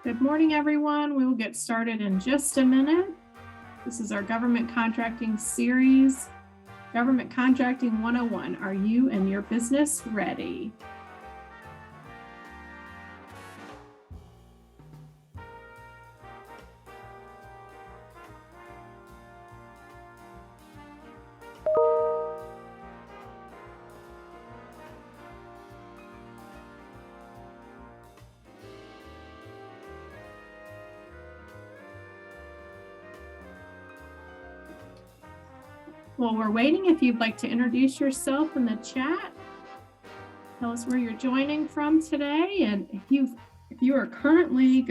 Good morning, everyone. We will get started in just a minute. This is our government contracting series, Government Contracting 101. Are you and your business ready? While we're waiting, if you'd like to introduce yourself in the chat, tell us where you're joining from today. And if you are currently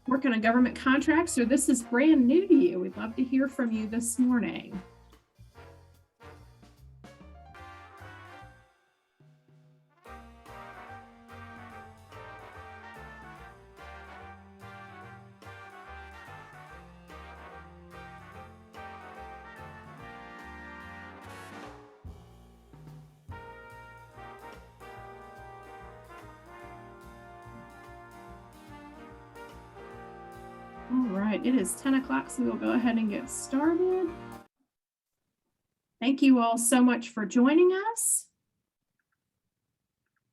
working on government contracts, or this is brand new to you, we'd love to hear from you this morning. All right, it is 10 o'clock, so we'll go ahead and get started. Thank you all so much for joining us.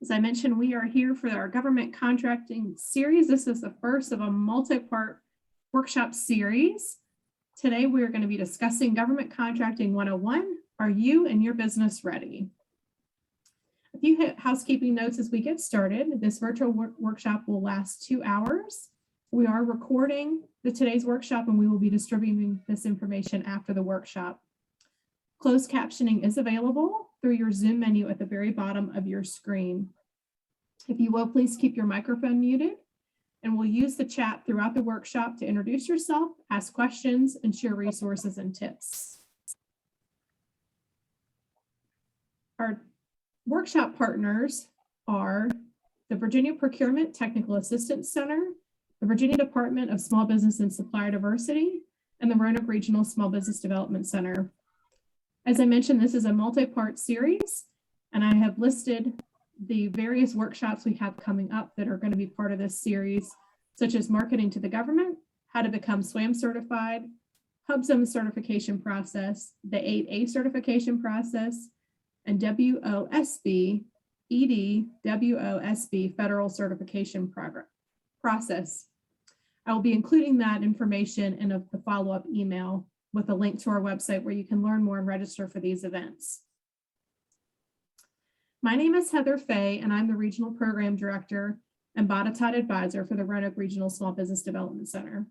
As I mentioned, we are here for our government contracting series. This is the first of a multi-part workshop series. Today, we're going to be discussing Government Contracting 101. Are you and your business ready? A few housekeeping notes as we get started. This virtual workshop will last 2 hours. We are recording today's workshop and we will be distributing this information after the workshop. Closed captioning is available through your Zoom menu at the very bottom of your screen. If you will, please keep your microphone muted, and we'll use the chat throughout the workshop to introduce yourself, ask questions, and share resources and tips. Our workshop partners are the Virginia Procurement Technical Assistance Center, the Virginia Department of Small Business and Supplier Diversity, and the Roanoke Regional Small Business Development Center. As I mentioned, this is a multi-part series, and I have listed the various workshops we have coming up that are going to be part of this series, such as marketing to the government, how to become SWAM certified, HubZone certification process, the 8A certification process, and WOSB, ED-WOSB federal certification process. I will be including that information in the follow-up email with a link to our website where you can learn more and register for these events. My name is Heather Fay, and I'm the Regional Program Director and Botetourt Advisor for the Roanoke Regional Small Business Development Center.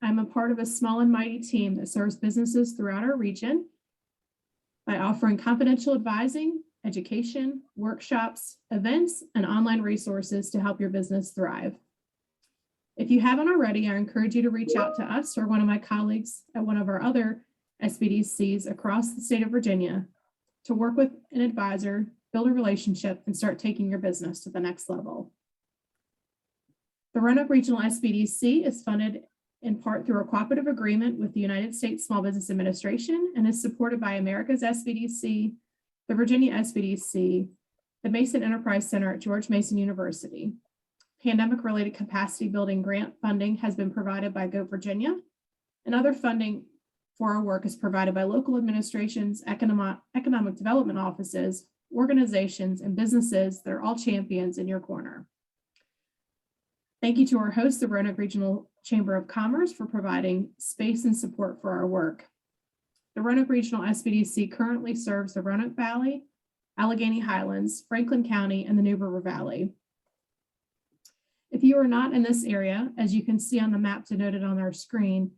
I'm a part of a small and mighty team that serves businesses throughout our region by offering confidential advising, education, workshops, events, and online resources to help your business thrive. If you haven't already, I encourage you to reach out to us or one of my colleagues at one of our other SBDCs across the state of Virginia to work with an advisor, build a relationship, and start taking your business to the next level. The Roanoke Regional SBDC is funded in part through a cooperative agreement with the United States Small Business Administration and is supported by America's SBDC, the Virginia SBDC, the Mason Enterprise Center at George Mason University. Pandemic-related capacity building grant funding has been provided by Go Virginia, and other funding for our work is provided by local administrations, economic development offices, organizations, and businesses that are all champions in your corner. Thank you to our host, the Roanoke Regional Chamber of Commerce, for providing space and support for our work. The Roanoke Regional SBDC currently serves the Roanoke Valley, Allegheny Highlands, Franklin County, and the New River Valley. If you are not in this area, as you can see on the map denoted on our screen,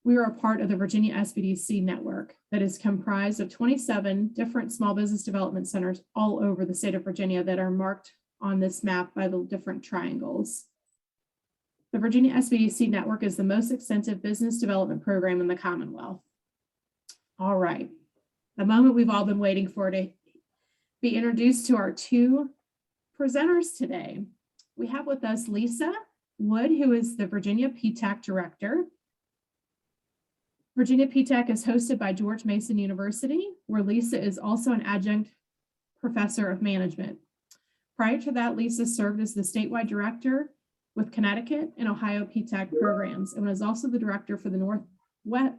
we are a part of the Virginia SBDC network that is comprised of 27 different small business development centers all over the state of Virginia that are marked on this map by the different triangles. The Virginia SBDC network is the most extensive business development program in the Commonwealth. All right, the moment we've all been waiting for to be introduced to our two presenters today. We have with us Lisa Wood, who is the Virginia PTAC Director. Virginia PTAC is hosted by George Mason University, where Lisa is also an adjunct professor of management. Prior to that, Lisa served as the statewide director with Connecticut and Ohio PTAC programs, and was also the director for the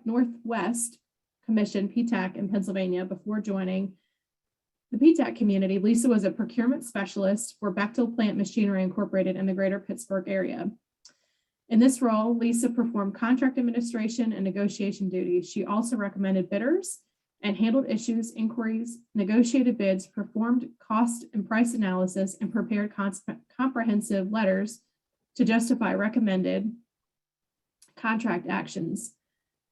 Northwest Commission PTAC in Pennsylvania before joining the PTAC community. Lisa was a procurement specialist for Bechtel Plant Machinery Incorporated in the greater Pittsburgh area. In this role, Lisa performed contract administration and negotiation duties. She also recommended bidders and handled issues, inquiries, negotiated bids, performed cost and price analysis, and prepared comprehensive letters to justify recommended contract actions.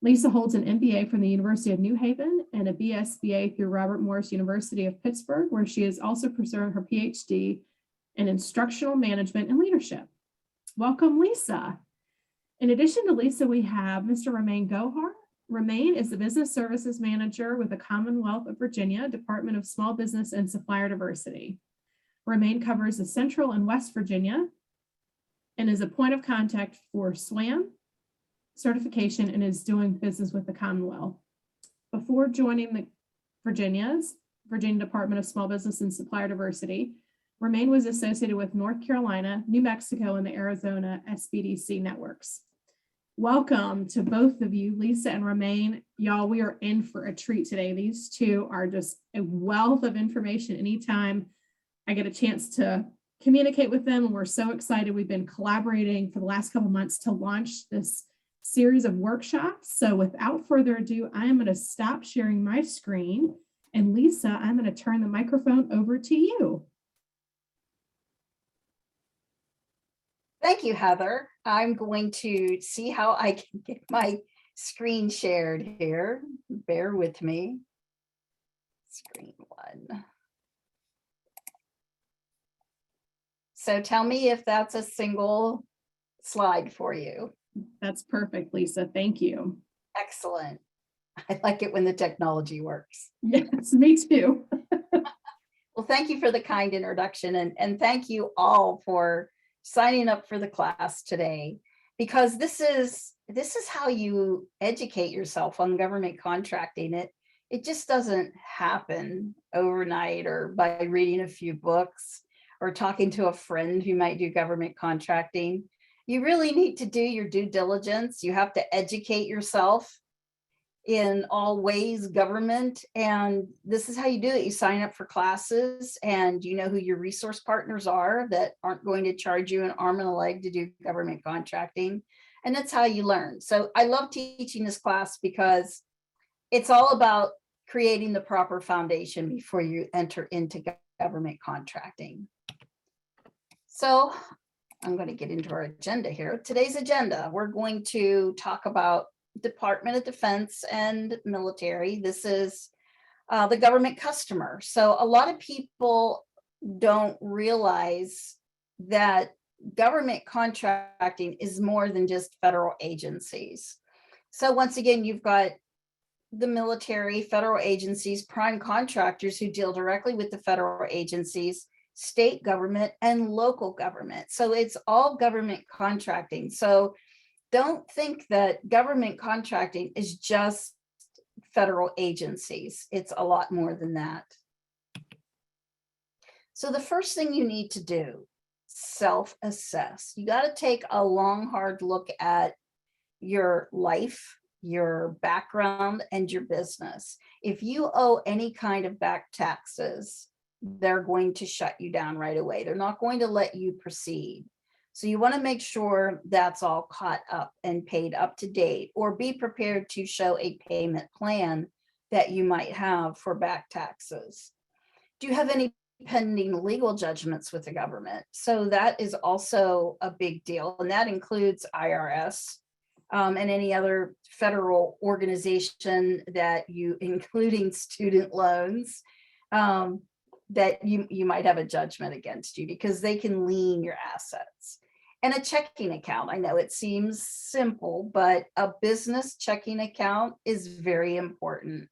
Lisa holds an MBA from the University of New Haven and a BSBA through Robert Morris University of Pittsburgh, where she is also pursuing her PhD in instructional management and leadership. Welcome, Lisa. In addition to Lisa, we have Mr. Ramain Gohar. Ramain is the Business Services Manager with the Commonwealth of Virginia, Department of Small Business and Supplier Diversity. Ramain covers the Central and West Virginia and is a point of contact for SWAM certification and is doing business with the Commonwealth. Before joining the Virginia Department of Small Business and Supplier Diversity, Ramain was associated with North Carolina, New Mexico, and the Arizona SBDC networks. Welcome to both of you, Lisa and Ramain. Y'all, we are in for a treat today. These two are just a wealth of information. Anytime I get a chance to communicate with them, and we're so excited. We've been collaborating for the last couple of months to launch this series of workshops. So without further ado, I am going to stop sharing my screen. And Lisa, I'm going to turn the microphone over to you. Thank you, Heather. I'm going to see how I can get my screen shared here. Bear with me. Screen one. So tell me if that's a single slide for you. That's perfect, Lisa. Thank you. Excellent. I like it when the technology works. Yes, me too. Well, thank you for the kind introduction, and thank you all for signing up for the class today, because this is how you educate yourself on government contracting. It just doesn't happen overnight or by reading a few books or talking to a friend who might do government contracting. You really need to do your due diligence. You have to educate yourself in all ways government, and this is how you do it. You sign up for classes, and you know who your resource partners are that aren't going to charge you an arm and a leg to do government contracting, and that's how you learn. So I love teaching this class because it's all about creating the proper foundation before you enter into government contracting. So I'm going to get into our agenda here. Today's agenda, we're going to talk about Department of Defense and military. This is the government customer. So a lot of people don't realize that government contracting is more than just federal agencies. So once again, you've got the military, federal agencies, prime contractors who deal directly with the federal agencies, state government, and local government. So it's all government contracting. So don't think that government contracting is just federal agencies. It's a lot more than that. So the first thing you need to do, self-assess. You got to take a long, hard look at your life, your background, and your business. If you owe any kind of back taxes, they're going to shut you down right away. They're not going to let you proceed. So you want to make sure that's all caught up and paid up to date, or be prepared to show a payment plan that you might have for back taxes. Do you have any pending legal judgments with the government? So that is also a big deal, and that includes IRS and any other federal organization that you, including student loans, that you might have a judgment against you, because they can lien your assets. And a checking account. I know it seems simple, but a business checking account is very important.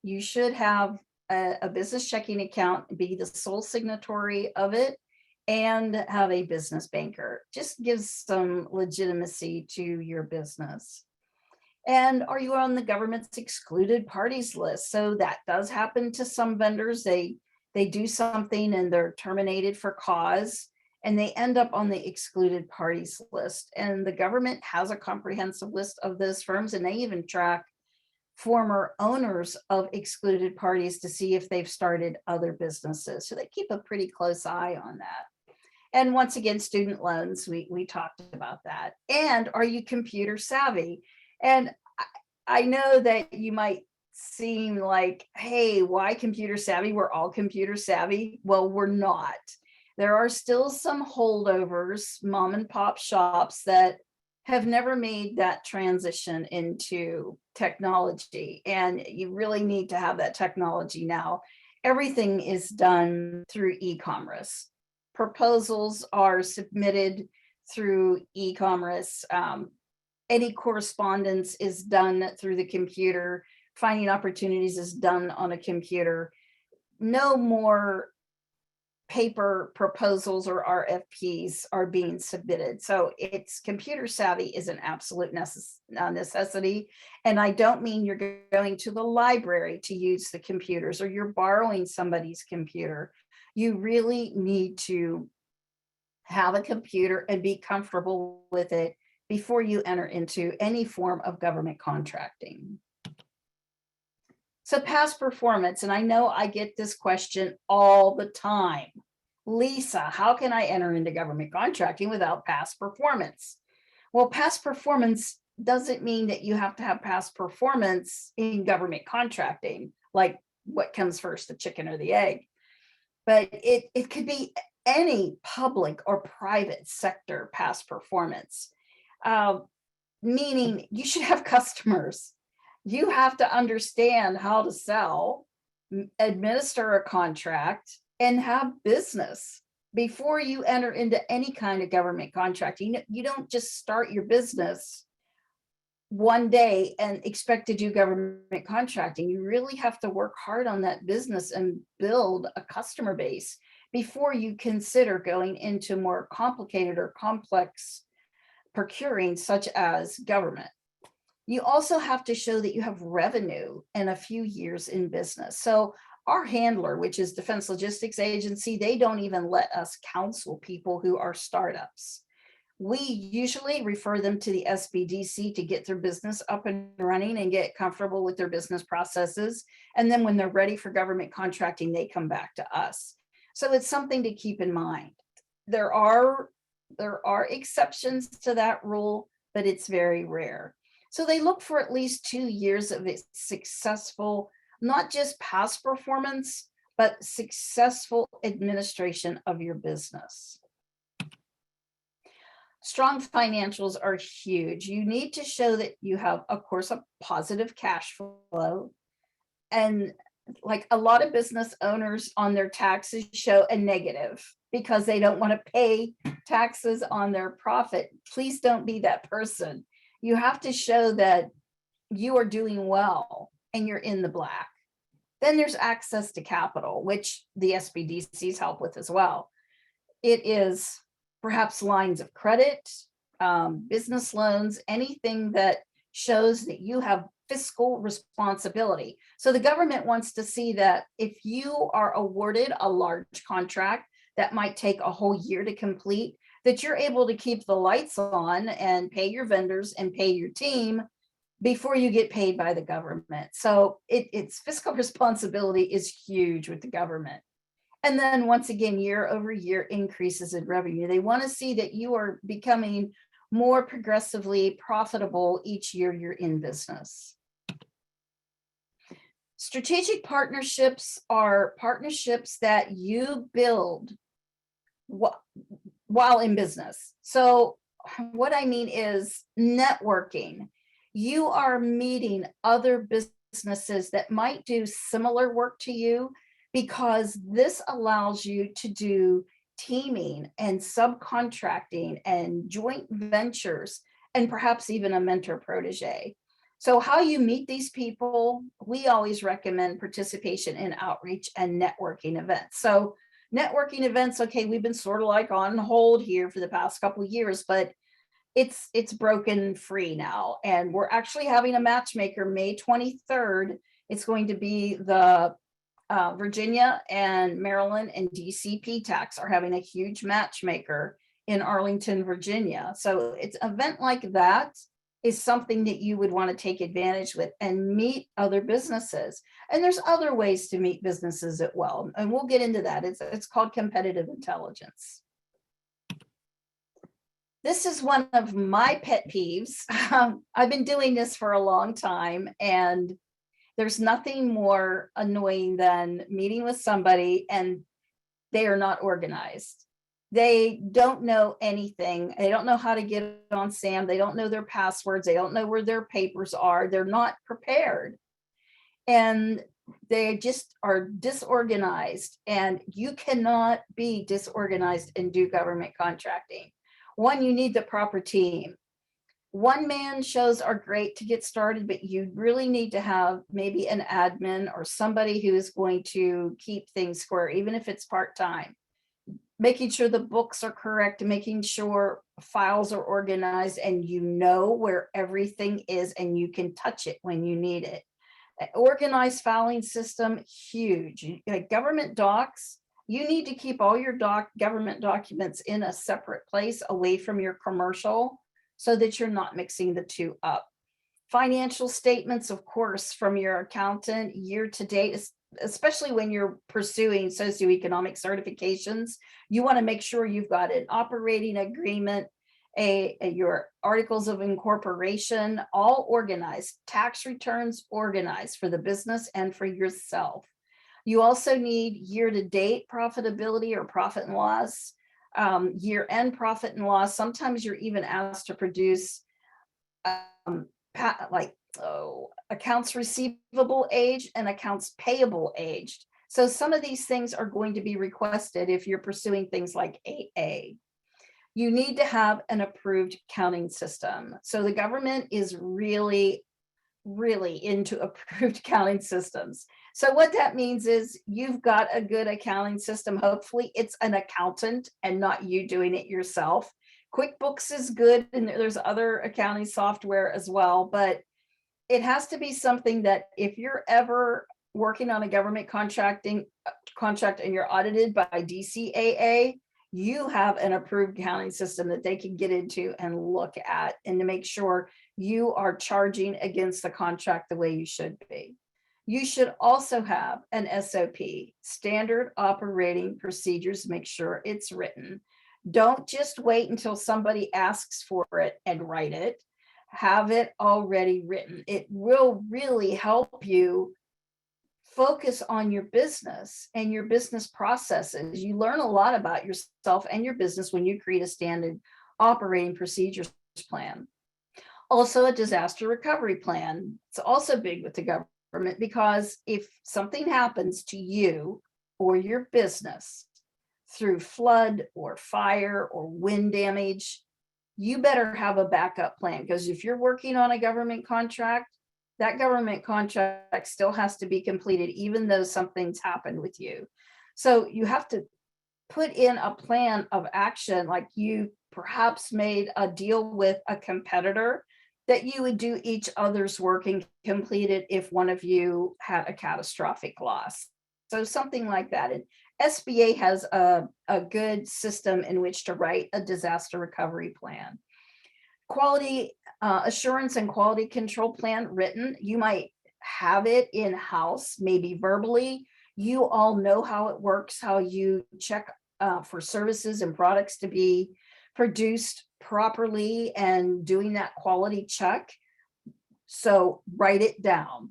You should have a business checking account, be the sole signatory of it, and have a business banker. Just gives some legitimacy to your business. And are you on the government's excluded parties list? So that does happen to some vendors. They do something and they're terminated for cause, and they end up on the excluded parties list. And the government has a comprehensive list of those firms, and they even track former owners of excluded parties to see if they've started other businesses. So they keep a pretty close eye on that. And once again, student loans, we talked about that. And are you computer savvy? And I know that you might seem like, hey, why computer savvy? We're all computer savvy. Well, we're not. There are still some holdovers, mom and pop shops that have never made that transition into technology. And you really need to have that technology now. Everything is done through e-commerce. Proposals are submitted through e-commerce. Any correspondence is done through the computer. Finding opportunities is done on a computer. No more paper proposals or RFPs are being submitted. So it's computer savvy is an absolute necessity. And I don't mean you're going to the library to use the computers or you're borrowing somebody's computer. You really need to have a computer and be comfortable with it before you enter into any form of government contracting. So past performance, and I know I get this question all the time. Lisa, how can I enter into government contracting without past performance? Well, past performance doesn't mean that you have to have past performance in government contracting, like what comes first, the chicken or the egg. But it could be any public or private sector past performance, meaning you should have customers. You have to understand how to sell, administer a contract, and have business before you enter into any kind of government contracting. You don't just start your business one day and expect to do government contracting. You really have to work hard on that business and build a customer base before you consider going into more complicated or complex procuring, such as government. You also have to show that you have revenue and a few years in business. So our handler, which is Defense Logistics Agency, they don't even let us counsel people who are startups. We usually refer them to the SBDC to get their business up and running and get comfortable with their business processes. And then when they're ready for government contracting, they come back to us. So it's something to keep in mind. There are exceptions to that rule, but it's very rare. So they look for at least 2 years of successful, not just past performance, but successful administration of your business. Strong financials are huge. You need to show that you have, of course, a positive cash flow. And like a lot of business owners on their taxes show a negative because they don't want to pay taxes on their profit. Please don't be that person. You have to show that you are doing well and you're in the black. Then there's access to capital, which the SBDCs help with as well. It is perhaps lines of credit, business loans, anything that shows that you have fiscal responsibility. So the government wants to see that if you are awarded a large contract that might take a whole year to complete, that you're able to keep the lights on and pay your vendors and pay your team before you get paid by the government. So it's fiscal responsibility is huge with the government. And then once again, year over year increases in revenue. They want to see that you are becoming more progressively profitable each year you're in business. Strategic partnerships are partnerships that you build while in business. So what I mean is networking. You are meeting other businesses that might do similar work to you, because this allows you to do teaming and subcontracting and joint ventures and perhaps even a mentor protege. So how you meet these people, we always recommend participation in outreach and networking events. So networking events, okay, we've been sort of like on hold here for the past couple of years, but it's broken free now. And we're actually having a matchmaker May 23rd. It's going to be the Virginia and Maryland and DC PTACs are having a huge matchmaker in Arlington, Virginia. So it's an event like that is something that you would want to take advantage with and meet other businesses. And there's other ways to meet businesses as well. And we'll get into that. It's called competitive intelligence. This is one of my pet peeves. I've been doing this for a long time, and there's nothing more annoying than meeting with somebody and they are not organized. They don't know anything. They don't know how to get on SAM. They don't know their passwords. They don't know where their papers are. They're not prepared. And they just are disorganized. And you cannot be disorganized and do government contracting. One, you need the proper team. One-man shows are great to get started, but you really need to have maybe an admin or somebody who is going to keep things square, even if it's part-time. Making sure the books are correct, making sure files are organized and you know where everything is and you can touch it when you need it. Organized filing system, huge. Government docs, you need to keep all your government documents in a separate place away from your commercial so that you're not mixing the two up. Financial statements, of course, from your accountant year to date, especially when you're pursuing socioeconomic certifications, you want to make sure you've got an operating agreement, your articles of incorporation, all organized, tax returns organized for the business and for yourself. You also need year-to-date profitability or profit and loss, year-end profit and loss. Sometimes you're even asked to produce accounts receivable aged and accounts payable aged. So some of these things are going to be requested if you're pursuing things like AA. You need to have an approved accounting system. So the government is really into approved accounting systems. So what that means is you've got a good accounting system. Hopefully it's an accountant and not you doing it yourself. QuickBooks is good, and there's other accounting software as well, but it has to be something that if you're ever working on a government contract and you're audited by DCAA, you have an approved accounting system that they can get into and look at and to make sure you are charging against the contract the way you should be. You should also have an SOP, standard operating procedures, make sure it's written. Don't just wait until somebody asks for it and write it. Have it already written. It will really help you focus on your business and your business processes. You learn a lot about yourself and your business when you create a standard operating procedures plan. Also, a disaster recovery plan. It's also big with the government because if something happens to you or your business through flood or fire or wind damage, you better have a backup plan, because if you're working on a government contract, that government contract still has to be completed, even though something's happened with you. So you have to put in a plan of action, like you perhaps made a deal with a competitor that you would do each other's work and complete it if one of you had a catastrophic loss. So something like that. And SBA has a good system in which to write a disaster recovery plan. Quality assurance and quality control plan written. You might have it in-house, maybe verbally. You all know how it works, how you check for services and products to be produced properly and doing that quality check. So write it down.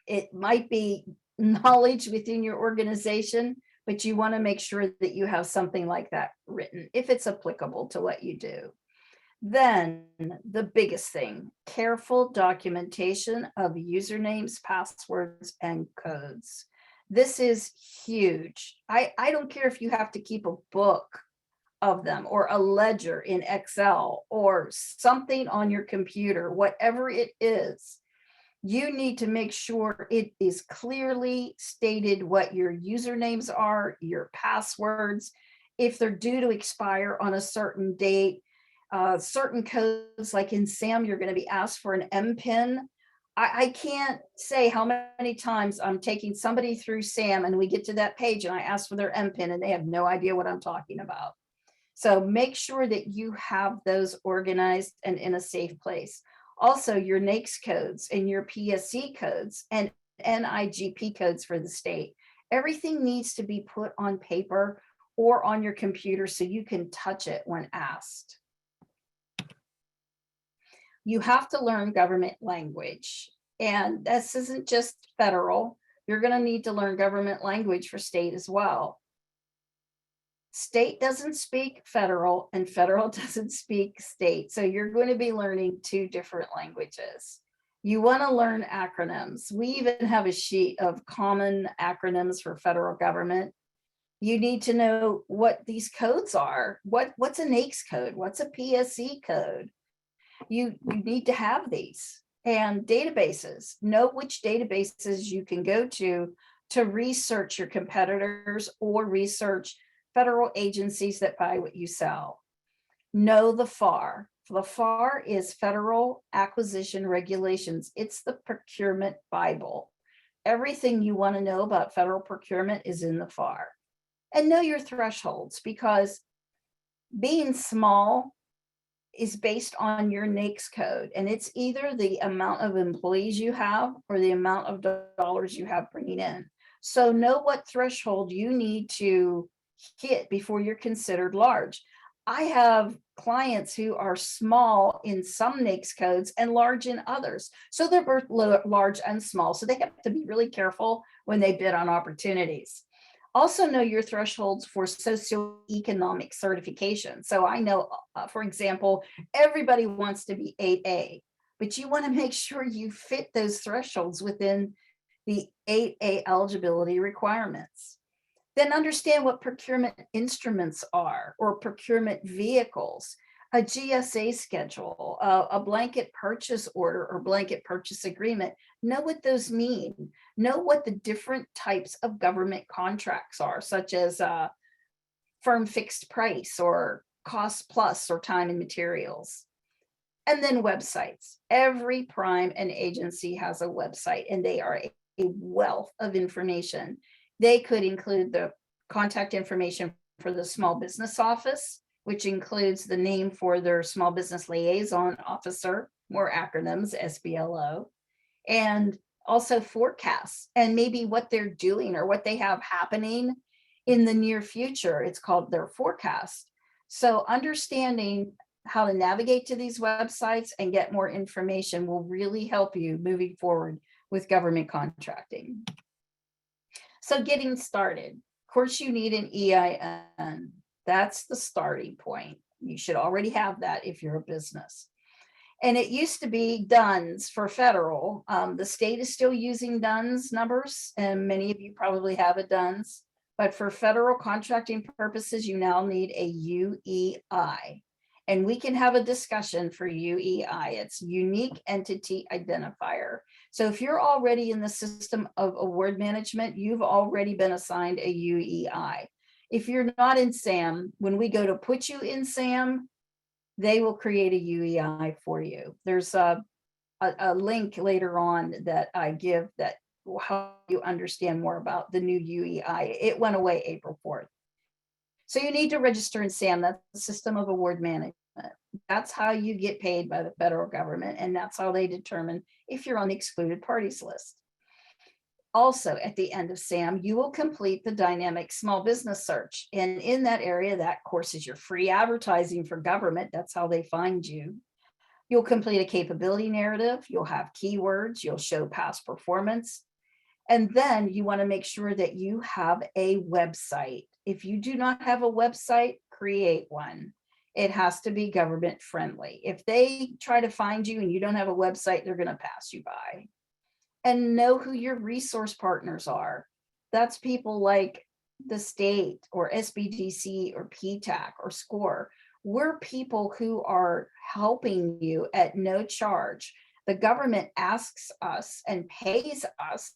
It might be knowledge within your organization, but you want to make sure that you have something like that written if it's applicable to what you do. Then the biggest thing, careful documentation of usernames, passwords, and codes. This is huge. I don't care if you have to keep a book of them or a ledger in Excel or something on your computer, whatever it is. You need to make sure it is clearly stated what your usernames are, your passwords, if they're due to expire on a certain date. Certain codes, like in SAM, you're going to be asked for an MPIN. I can't say how many times I'm taking somebody through SAM and we get to that page and I ask for their MPIN and they have no idea what I'm talking about. So make sure that you have those organized and in a safe place. Also, your NAICS codes and your PSC codes and NIGP codes for the state. Everything needs to be put on paper or on your computer so you can touch it when asked. You have to learn government language. And this isn't just federal. You're going to need to learn government language for state as well. State doesn't speak federal and federal doesn't speak state. So you're going to be learning two different languages. You want to learn acronyms. We even have a sheet of common acronyms for federal government. You need to know what these codes are. What's a NAICS code? What's a PSC code? You need to have these. And databases. Know which databases you can go to research your competitors or research federal agencies that buy what you sell. Know the FAR. The FAR is Federal Acquisition Regulations. It's the procurement Bible. Everything you want to know about federal procurement is in the FAR. And know your thresholds, because being small is based on your NAICS code. And it's either the amount of employees you have or the amount of dollars you have bringing in. So know what threshold you need to hit before you're considered large. I have clients who are small in some NAICS codes and large in others. So they're both large and small. So they have to be really careful when they bid on opportunities. Also know your thresholds for socioeconomic certification. So I know, for example, everybody wants to be 8A, but you want to make sure you fit those thresholds within the 8A eligibility requirements. Then understand what procurement instruments are, or procurement vehicles, a GSA schedule, a blanket purchase order or blanket purchase agreement. Know what those mean. Know what the different types of government contracts are, such as firm fixed price or cost plus or time and materials. And then websites. Every prime and agency has a website, and they are a wealth of information. They could include the contact information for the small business office, which includes the name for their small business liaison officer, more acronyms, SBLO, and also forecasts and maybe what they're doing or what they have happening in the near future. It's called their forecast. So understanding how to navigate to these websites and get more information will really help you moving forward with government contracting. So getting started, of course, you need an EIN. That's the starting point. You should already have that if you're a business. And it used to be DUNS for federal. The state is still using DUNS numbers, and many of you probably have a DUNS. But for federal contracting purposes, you now need a UEI. And we can have a discussion for UEI. It's Unique Entity Identifier. So if you're already in the system of award management, you've already been assigned a UEI. If you're not in SAM, when we go to put you in SAM, they will create a UEI for you. There's a link later on that I give that will help you understand more about the new UEI. It went away April 4th. So you need to register in SAM. That's the System of Award Management. That's how you get paid by the federal government, and that's how they determine if you're on the excluded parties list. Also, at the end of SAM, you will complete the dynamic small business search. And in that area, that of course is your free advertising for government. That's how they find you. You'll complete a capability narrative. You'll have keywords. You'll show past performance. And then you want to make sure that you have a website. If you do not have a website, create one. It has to be government friendly. If they try to find you and you don't have a website, they're going to pass you by. And know who your resource partners are. That's people like the state or SBDC or PTAC or SCORE. We're people who are helping you at no charge. The government asks us and pays us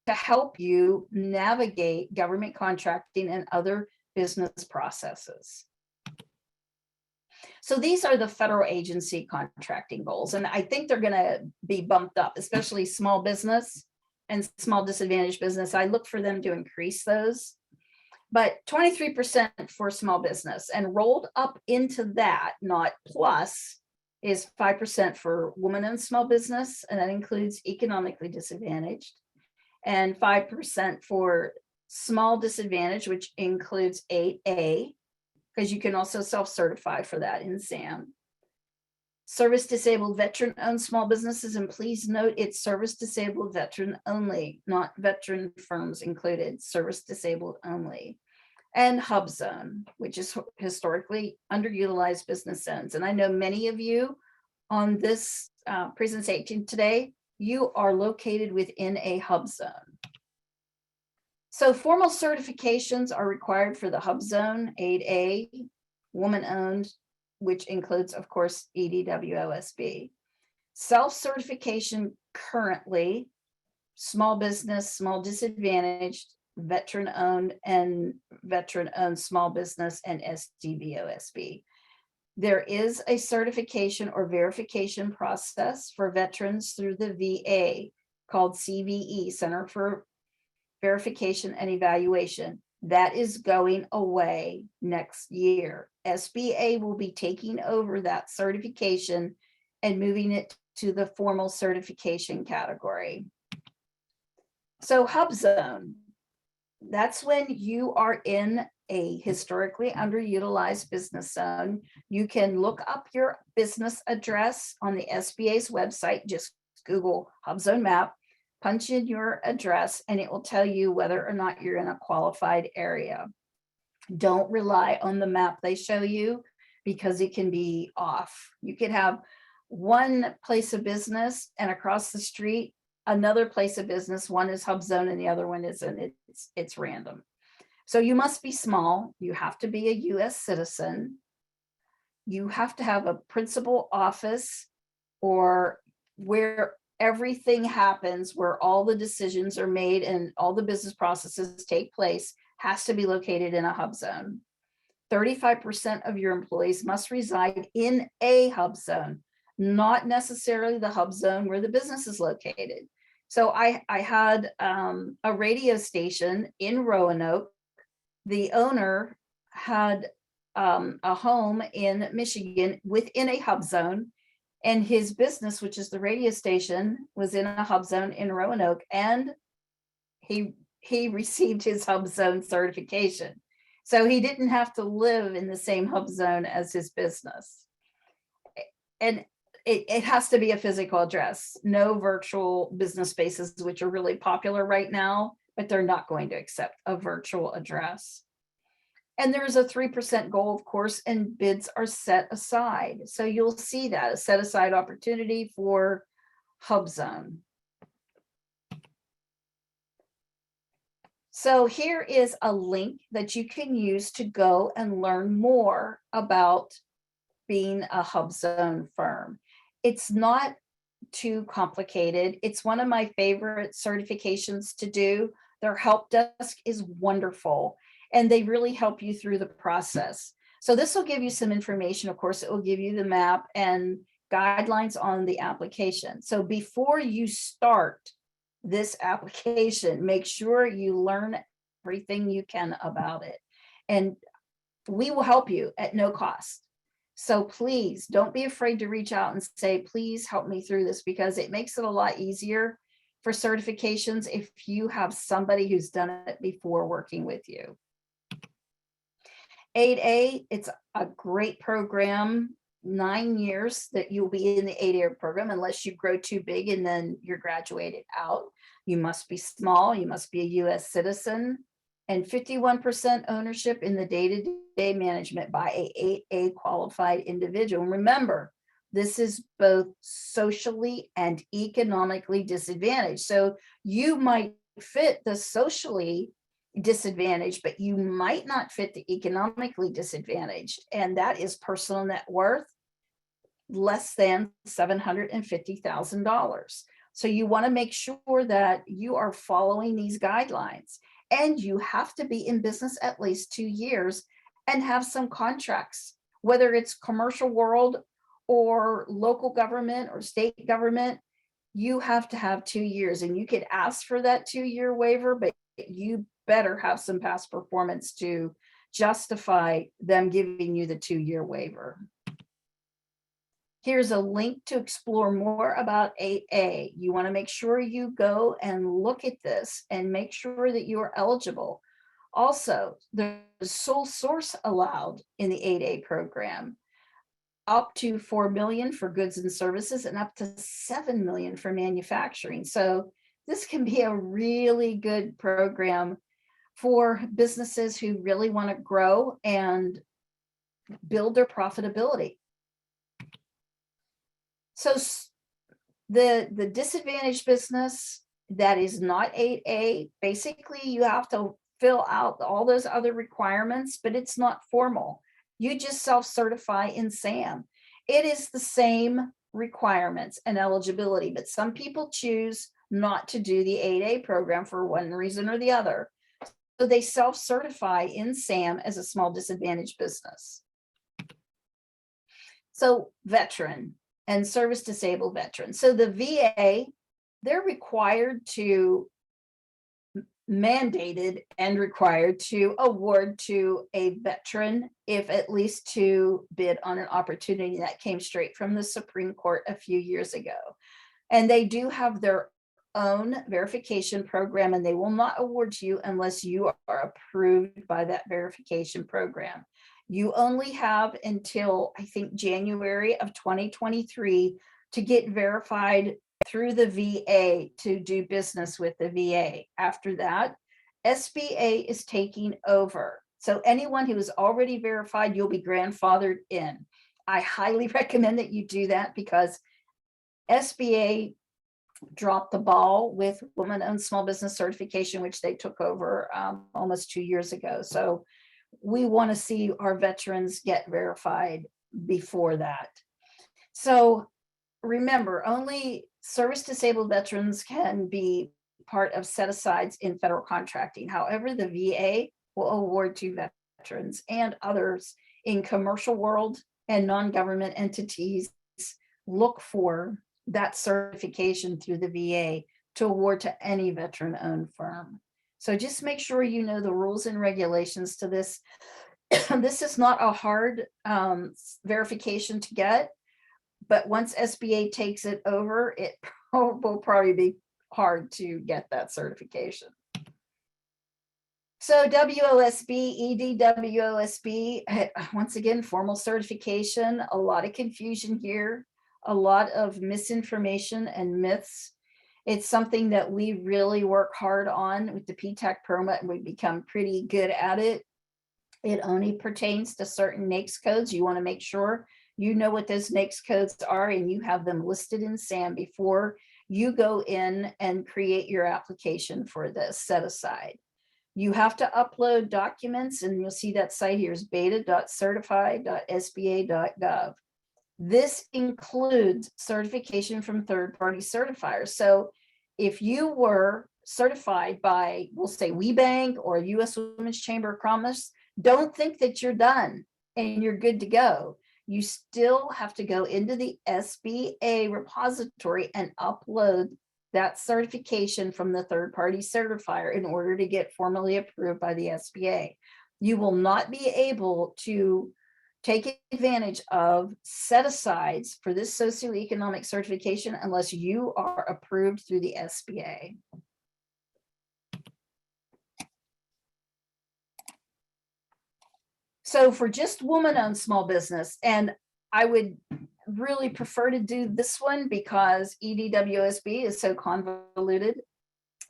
to help you navigate government contracting and other business processes. So these are the federal agency contracting goals, and I think they're going to be bumped up, especially small business and small disadvantaged business. I look for them to increase those, but 23% for small business, and rolled up into that, not plus, is 5% for woman-owned small business, and that includes economically disadvantaged, and 5% for small disadvantage, which includes 8A, because you can also self-certify for that in SAM. Service disabled veteran-owned small businesses, and please note it's service disabled veteran only, not veteran firms included, service disabled only. And Hub Zone, which is historically underutilized business zones. And I know many of you on this presentation today, you are located within a Hub Zone. So formal certifications are required for the Hub Zone, 8A, woman-owned, which includes, of course, EDWOSB. Self-certification currently, small business, small disadvantaged, veteran-owned, and veteran-owned small business, and SDVOSB. There is a certification or verification process for veterans through the VA called CVE, Center for Verification and Evaluation. That is going away next year. SBA will be taking over that certification and moving it to the formal certification category. So Hub Zone, that's when you are in a historically underutilized business zone. You can look up your business address on the SBA's website. Just Google Hub Zone map, punch in your address, and it will tell you whether or not you're in a qualified area. Don't rely on the map they show you, because it can be off. You could have one place of business and across the street another place of business. One is Hub Zone and the other one isn't. It's random. So you must be small. You have to be a US citizen. You have to have a principal office, or where everything happens, where all the decisions are made and all the business processes take place, has to be located in a Hub Zone. 35% of your employees must reside in a Hub Zone, not necessarily the Hub Zone where the business is located. So I had a radio station in Roanoke. The owner had a home in Michigan within a Hub Zone, and his business, which is the radio station, was in a Hub Zone in Roanoke, and he received his Hub Zone certification. So he didn't have to live in the same Hub Zone as his business. And it has to be a physical address, no virtual business spaces, which are really popular right now, but they're not going to accept a virtual address. And there's a 3% goal, of course, and bids are set aside. So you'll see that, a set aside opportunity for Hub Zone. So here is a link that you can use to go and learn more about being a Hub Zone firm. It's not too complicated. It's one of my favorite certifications to do. Their help desk is wonderful, and they really help you through the process. So this will give you some information. Of course, it will give you the map and guidelines on the application. So before you start this application, make sure you learn everything you can about it. And we will help you at no cost. So please don't be afraid to reach out and say, please help me through this, because it makes it a lot easier for certifications if you have somebody who's done it before working with you. 8A, it's a great program, 9 years that you'll be in the 8A program, unless you grow too big and then you're graduated out. You must be small, you must be a US citizen, and 51% ownership in the day-to-day management by a 8A qualified individual. And remember, this is both socially and economically disadvantaged. So you might fit the socially disadvantaged, but you might not fit the economically disadvantaged. And that is personal net worth less than $750,000. So you want to make sure that you are following these guidelines, and you have to be in business at least 2 years and have some contracts whether it's commercial world or local government or state government, you have to have 2 years, and you could ask for that 2-year waiver, but you better have some past performance to justify them giving you the 2-year waiver. Here's a link to explore more about 8A. You want to make sure you go and look at this and make sure that you are eligible. Also, there's sole source allowed in the 8A program, up to 4 million for goods and services and up to 7 million for manufacturing. So this can be a really good program for businesses who really want to grow and build their profitability. So the disadvantaged business that is not 8A, basically you have to fill out all those other requirements, but it's not formal. You just self-certify in SAM. It is the same requirements and eligibility, but some people choose not to do the 8A program for one reason or the other. So they self-certify in SAM as a small disadvantaged business. So veteran and service disabled veterans. So the VA, they're required to, mandated and required to award to a veteran if at least 2 bid on an opportunity. That came straight from the Supreme Court a few years ago. And they do have their own verification program, and they will not award to you unless you are approved by that verification program. You only have until, I think, January of 2023 to get verified through the VA to do business with the VA. After that, SBA is taking over. So anyone who is already verified, you'll be grandfathered in. I highly recommend that you do that because SBA dropped the ball with woman-owned small business certification, which they took over almost 2 years ago. So we want to see our veterans get verified before that. So remember, only service disabled veterans can be part of set-asides in federal contracting. However, the VA will award to veterans and others in commercial world and non-government entities. Look for that certification through the VA to award to any veteran-owned firm. So just make sure you know the rules and regulations to this. This is not a hard verification to get, but once SBA takes it over, it will probably be hard to get that certification. So WOSB, EDWOSB, once again, formal certification, a lot of confusion here, a lot of misinformation and myths. It's something that we really work hard on with the PTAC permit, and we've become pretty good at it. It only pertains to certain NAICS codes. You want to make sure you know what those NAICS codes are and you have them listed in SAM before you go in and create your application for this set aside. You have to upload documents, and you'll see that site here is beta.certify.sba.gov. This includes certification from third-party certifiers. So if you were certified by, we'll say, WeBank or U.S. Women's Chamber of Commerce, don't think that you're done and you're good to go. You still have to go into the SBA repository and upload that certification from the third-party certifier in order to get formally approved by the SBA. You will not be able to take advantage of set-asides for this socioeconomic certification unless you are approved through the SBA. So for just woman-owned small business, and I would really prefer to do this one because EDWOSB is so convoluted,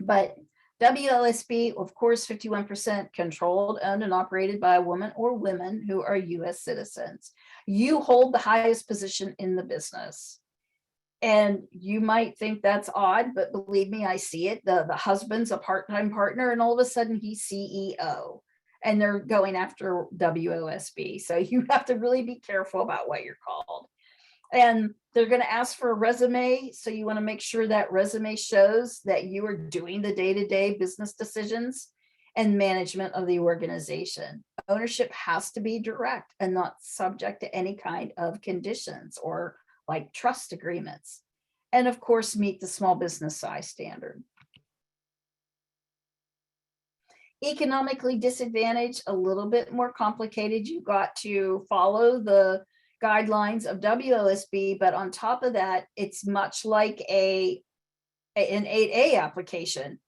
but WLSB, of course, 51% controlled, owned, and operated by a woman or women who are US citizens. You hold the highest position in the business. And you might think that's odd, but believe me, I see it. The husband's a part-time partner, and all of a sudden he's CEO. And they're going after WOSB. So you have to really be careful about what you're called. And they're going to ask for a resume. So you want to make sure that resume shows that you are doing the day-to-day business decisions. and management of the organization. Ownership has to be direct and not subject to any kind of conditions or like trust agreements. And of course, meet the small business size standard. Economically disadvantaged, a little bit more complicated. You've got to follow the guidelines of WOSB, but on top of that, it's much like an 8A application.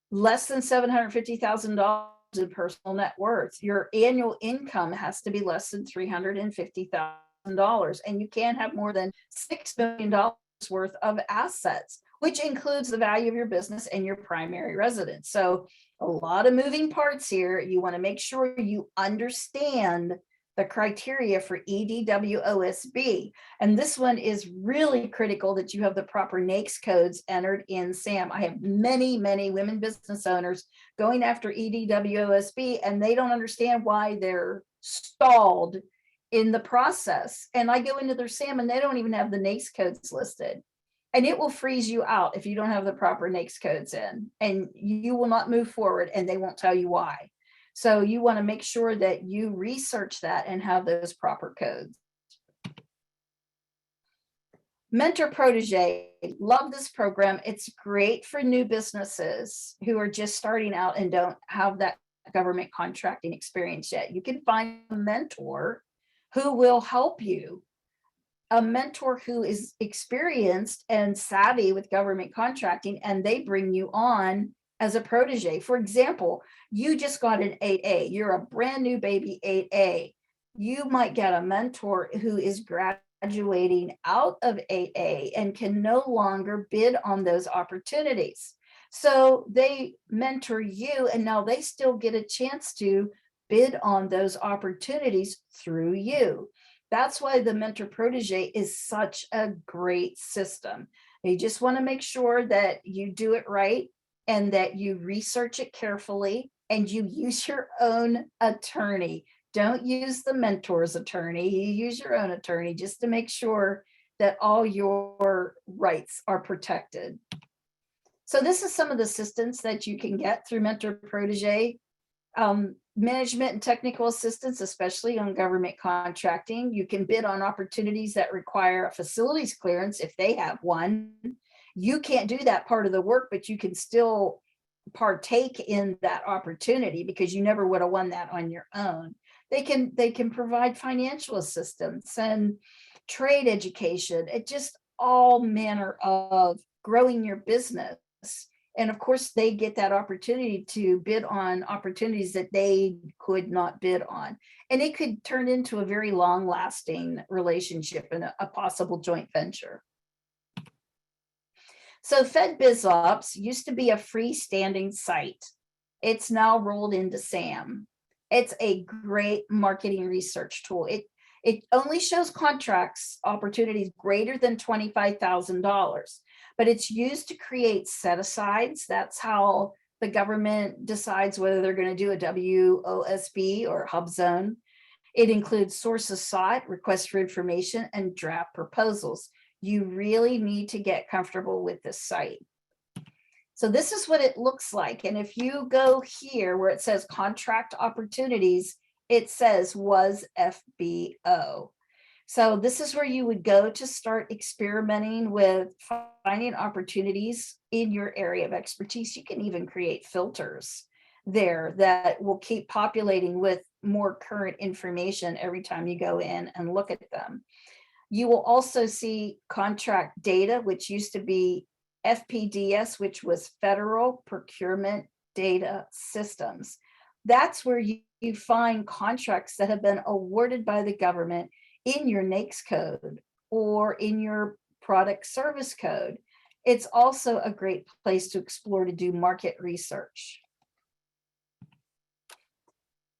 Less than $750,000 in personal net worth. Your annual income has to be less than $350,000, and you can't have more than $6 million worth of assets, which includes the value of your business and your primary residence. So a lot of moving parts here. You want to make sure you understand the criteria for EDWOSB. And this one is really critical that you have the proper NAICS codes entered in SAM. I have many, many women business owners going after EDWOSB, and they don't understand why they're stalled in the process. And I go into their SAM and they don't even have the NAICS codes listed. And it will freeze you out if you don't have the proper NAICS codes in, and you will not move forward, and they won't tell you why. So you want to make sure that you research that and have those proper codes. Mentor Protege, love this program. It's great for new businesses who are just starting out and don't have that government contracting experience yet. You can find a mentor who will help you. A mentor who is experienced and savvy with government contracting, and they bring you on as a protege. For example, you just got an 8A, you're a brand new baby 8A. You might get a mentor who is graduating out of 8A and can no longer bid on those opportunities. So they mentor you, and now they still get a chance to bid on those opportunities through you. That's why the mentor protege is such a great system. You just want to make sure that you do it right and that you research it carefully and you use your own attorney. Don't use the mentor's attorney. You use your own attorney just to make sure that all your rights are protected. So this is some of the assistance that you can get through mentor protege. Management and technical assistance, especially on government contracting. You can bid on opportunities that require a facilities clearance if they have one. You can't do that part of the work, but you can still partake in that opportunity because you never would have won that on your own. They can provide financial assistance and trade education. It just all manner of growing your business. And of course, they get that opportunity to bid on opportunities that they could not bid on. And it could turn into a very long-lasting relationship and a possible joint venture. So FedBizOps used to be a freestanding site. It's now rolled into SAM. It's a great marketing research tool. It only shows contracts opportunities greater than $25,000. But it's used to create set-asides. That's how the government decides whether they're going to do a WOSB or hub zone. It includes sources sought, requests for information, and draft proposals. You really need to get comfortable with this site. So this is what it looks like. And if you go here where it says contract opportunities, it says was FBO. So this is where you would go to start experimenting with finding opportunities in your area of expertise. You can even create filters there that will keep populating with more current information every time you go in and look at them. You will also see contract data, which used to be FPDS, which was Federal Procurement Data Systems. That's where you find contracts that have been awarded by the government in your NAICS code or in your product service code. It's also a great place to explore to do market research.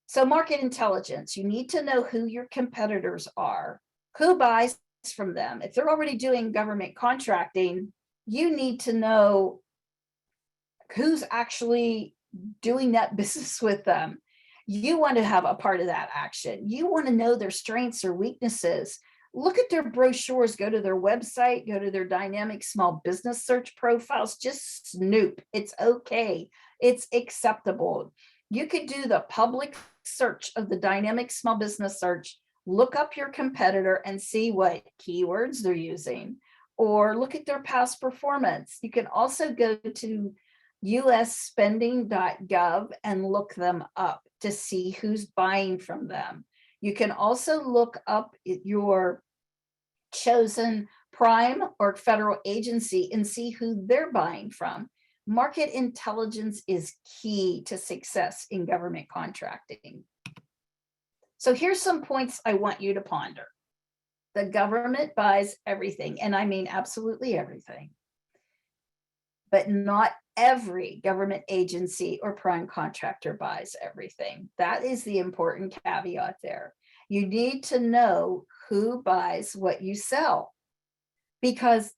So market intelligence, you need to know who your competitors are, who buys from them. If they're already doing government contracting, you need to know who's actually doing that business with them. You want to have a part of that action. You want to know their strengths or weaknesses. Look at their brochures, go to their website, go to their dynamic small business search profiles, just snoop. It's okay. It's acceptable. You could do the public search of the dynamic small business search, look up your competitor and see what keywords they're using, or look at their past performance. You can also go to usspending.gov and look them up to see who's buying from them. You can also look up your chosen prime or federal agency and see who they're buying from. Market intelligence is key to success in government contracting. So here's some points I want you to ponder. The government buys everything, and I mean absolutely everything. But not every government agency or prime contractor buys everything. That is the important caveat there. You need to know who buys what you sell, because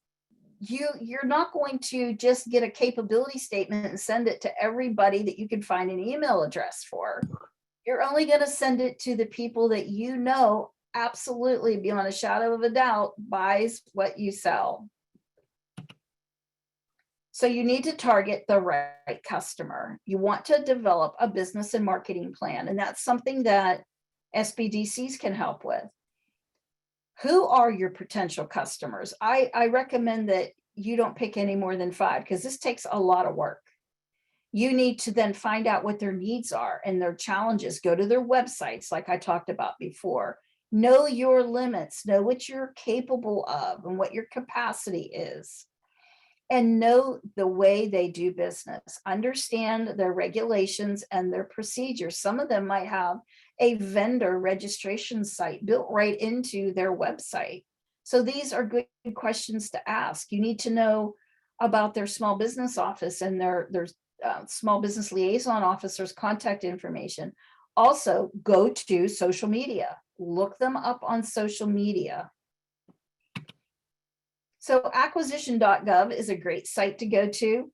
you're not going to just get a capability statement and send it to everybody that you can find an email address for. You're only going to send it to the people that you know absolutely, beyond a shadow of a doubt, buys what you sell. So you need to target the right customer. You want to develop a business and marketing plan, and that's something that SBDCs can help with. Who are your potential customers? I recommend that you don't pick any more than 5, because this takes a lot of work. You need to then find out what their needs are and their challenges. Go to their websites, like I talked about before. Know your limits, know what you're capable of and what your capacity is. And know the way they do business. Understand their regulations and their procedures. Some of them might have a vendor registration site built right into their website. So these are good questions to ask. You need to know about their small business office and their small business liaison officer's contact information. Also, go to social media. Look them up on social media. So acquisition.gov is a great site to go to.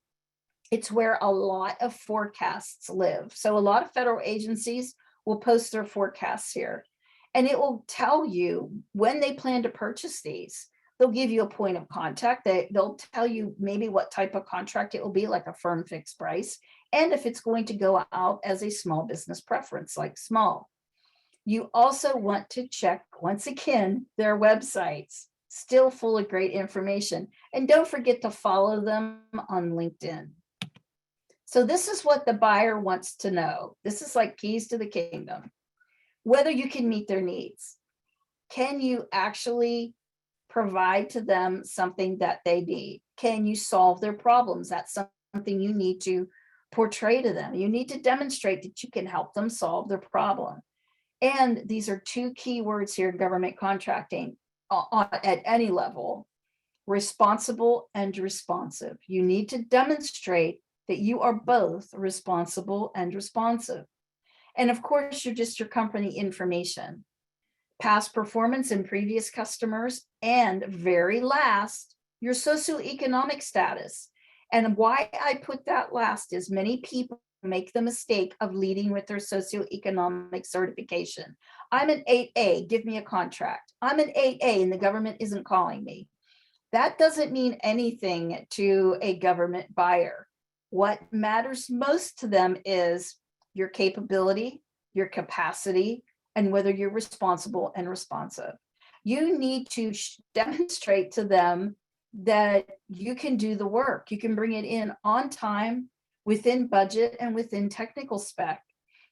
It's where a lot of forecasts live. So a lot of federal agencies will post their forecasts here, and it will tell you when they plan to purchase these. They'll give you a point of contact. They'll tell you maybe what type of contract it will be, like a firm fixed price, and if it's going to go out as a small business preference, like small. You also want to check, once again, their websites, still full of great information. And don't forget to follow them on LinkedIn. So this is what the buyer wants to know. This is like keys to the kingdom. Whether you can meet their needs. Can you actually provide to them something that they need? Can you solve their problems? That's something you need to portray to them. You need to demonstrate that you can help them solve their problem. And these are 2 key words here in government contracting at any level: responsible and responsive. You need to demonstrate that you are both responsible and responsive. And of course, you're just your company information, past performance and previous customers, and very last, your socioeconomic status. And why I put that last is many people make the mistake of leading with their socioeconomic certification. I'm an 8A, give me a contract. I'm an 8A and the government isn't calling me. That doesn't mean anything to a government buyer. What matters most to them is your capability, your capacity, and whether you're responsible and responsive. You need to demonstrate to them that you can do the work. You can bring it in on time, within budget, and within technical spec.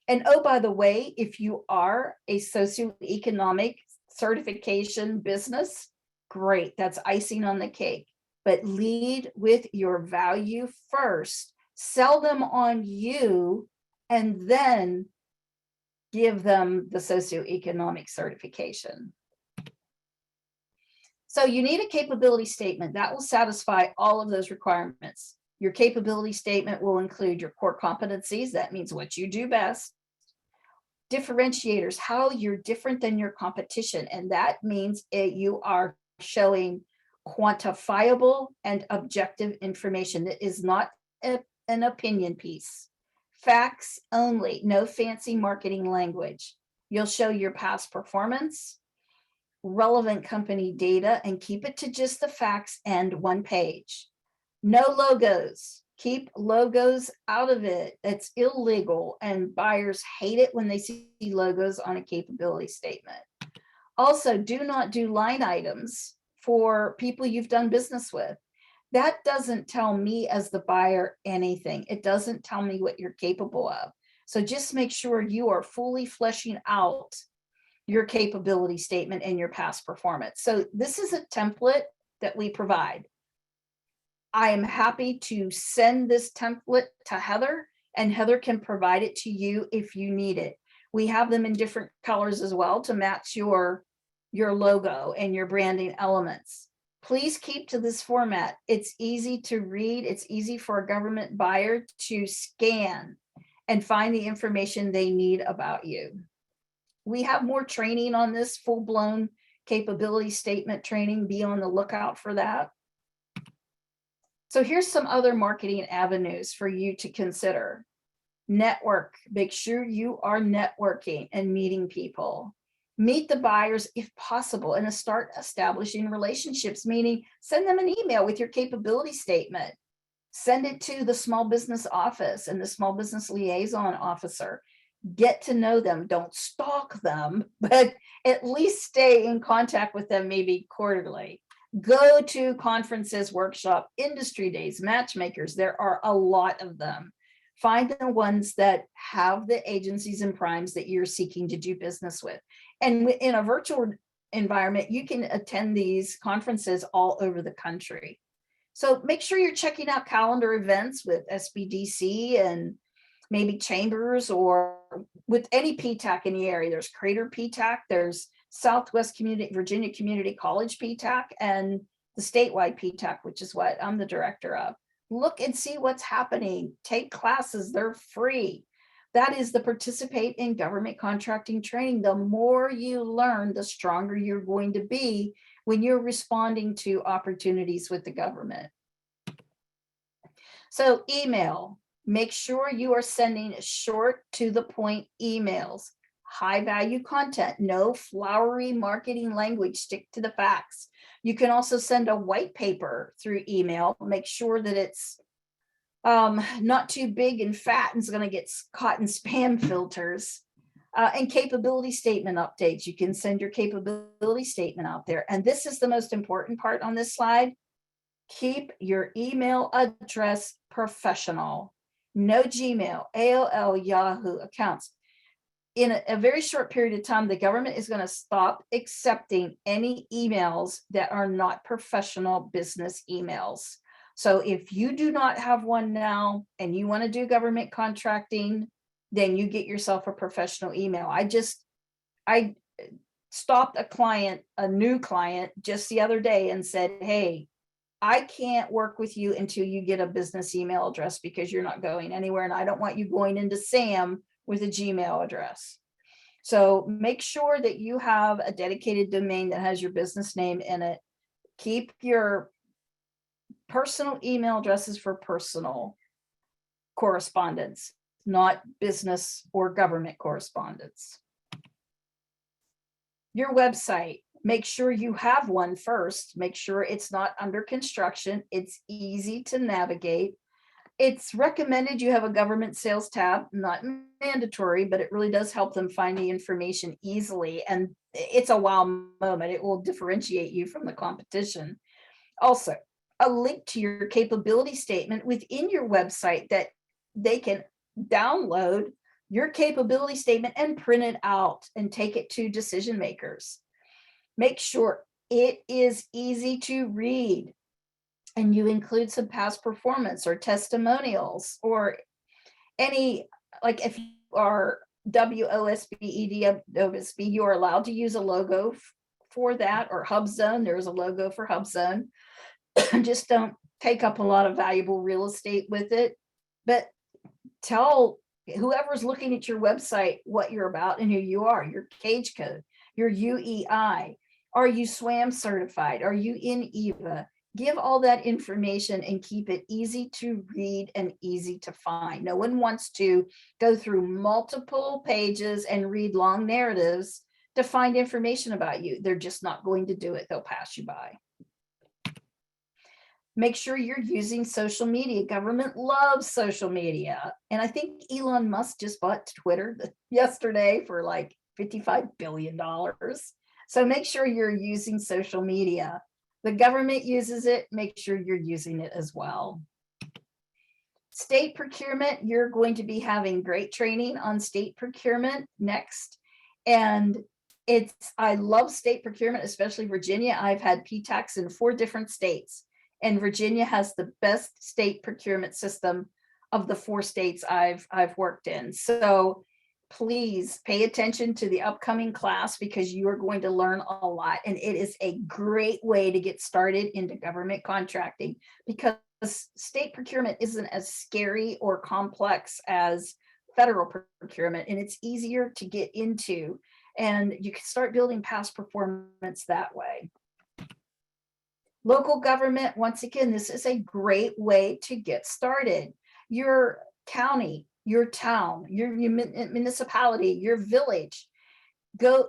And oh, by the way, if you are a socioeconomic certification business, great, that's icing on the cake. But lead with your value first, sell them on you, and then give them the socioeconomic certification. So you need a capability statement that will satisfy all of those requirements. Your capability statement will include your core competencies. That means what you do best. Differentiators, how you're different than your competition. And that means you are showing quantifiable and objective information that is not an opinion piece. Facts only, no fancy marketing language. You'll show your past performance, relevant company data, and keep it to just the facts and one page. No logos. Keep logos out of it. It's illegal, and buyers hate it when they see logos on a capability statement. Also, do not do line items for people you've done business with. That doesn't tell me as the buyer anything. It doesn't tell me what you're capable of. So just make sure you are fully fleshing out your capability statement and your past performance. So this is a template that we provide. I am happy to send this template to Heather, and Heather can provide it to you if you need it. We have them in different colors as well to match your logo and your branding elements. Please keep to this format. It's easy to read. It's easy for a government buyer to scan and find the information they need about you. We have more training on this full-blown capability statement training. Be on the lookout for that. So here's some other marketing avenues for you to consider. Network. Make sure you are networking and meeting people. Meet the buyers if possible and start establishing relationships, meaning send them an email with your capability statement. Send it to the small business office and the small business liaison officer. Get to know them. Don't stalk them, but at least stay in contact with them maybe quarterly. Go to conferences, workshop, industry days, matchmakers. There are a lot of them. Find the ones that have the agencies and primes that you're seeking to do business with. And in a virtual environment, you can attend these conferences all over the country. So make sure you're checking out calendar events with SBDC and maybe chambers, or with any PTAC in the area. There's Crater PTAC, there's Southwest Virginia Community College PTAC, and the statewide PTAC, which is what I'm the director of. Look and see what's happening. Take classes, they're free. That is the participate in government contracting training. The more you learn, the stronger you're going to be when you're responding to opportunities with the government. So email, make sure you are sending short to the point emails, high value content, no flowery marketing language, stick to the facts. You can also send a white paper through email. Make sure that it's not too big and fat and it's going to get caught in spam filters. And capability statement updates. You can send your capability statement out there. And this is the most important part on this slide. Keep your email address professional. No Gmail, AOL, Yahoo accounts. In a very short period of time, the government is going to stop accepting any emails that are not professional business emails. So if you do not have one now and you want to do government contracting, then you get yourself a professional email. I stopped a new client just the other day and said, hey, I can't work with you until you get a business email address because you're not going anywhere. And I don't want you going into SAM with a Gmail address. So make sure that you have a dedicated domain that has your business name in it. Keep your personal email addresses for personal correspondence, not business or government correspondence. Your website, make sure you have one first. Make sure it's not under construction. It's easy to navigate. It's recommended you have a government sales tab, not mandatory, but it really does help them find the information easily. And it's a wow moment. It will differentiate you from the competition. Also, a link to your capability statement within your website that they can download your capability statement and print it out and take it to decision makers. Make sure it is easy to read. And you include some past performance or testimonials or any, like if you are WOSB, EDOSB, you are allowed to use a logo for that, or HubZone. There's a logo for HubZone. Just don't take up a lot of valuable real estate with it, but tell whoever's looking at your website what you're about and who you are, your cage code, your UEI. Are you SWAM certified? Are you in EVA? Give all that information and keep it easy to read and easy to find. No one wants to go through multiple pages and read long narratives to find information about you. They're just not going to do it. They'll pass you by. Make sure you're using social media. Government loves social media. And I think Elon Musk just bought Twitter yesterday for like $55 billion. So make sure you're using social media. The government uses it, make sure you're using it as well. State procurement, you're going to be having great training on state procurement next. And I love state procurement, especially Virginia. I've had PTACs in 4 different states, and Virginia has the best state procurement system of the 4 states I've worked in. So please pay attention to the upcoming class, because you are going to learn a lot, and it is a great way to get started into government contracting, because state procurement isn't as scary or complex as federal procurement, and it's easier to get into, and you can start building past performance that way. Local government, once again, this is a great way to get started. Your county, your town, your municipality, your village, go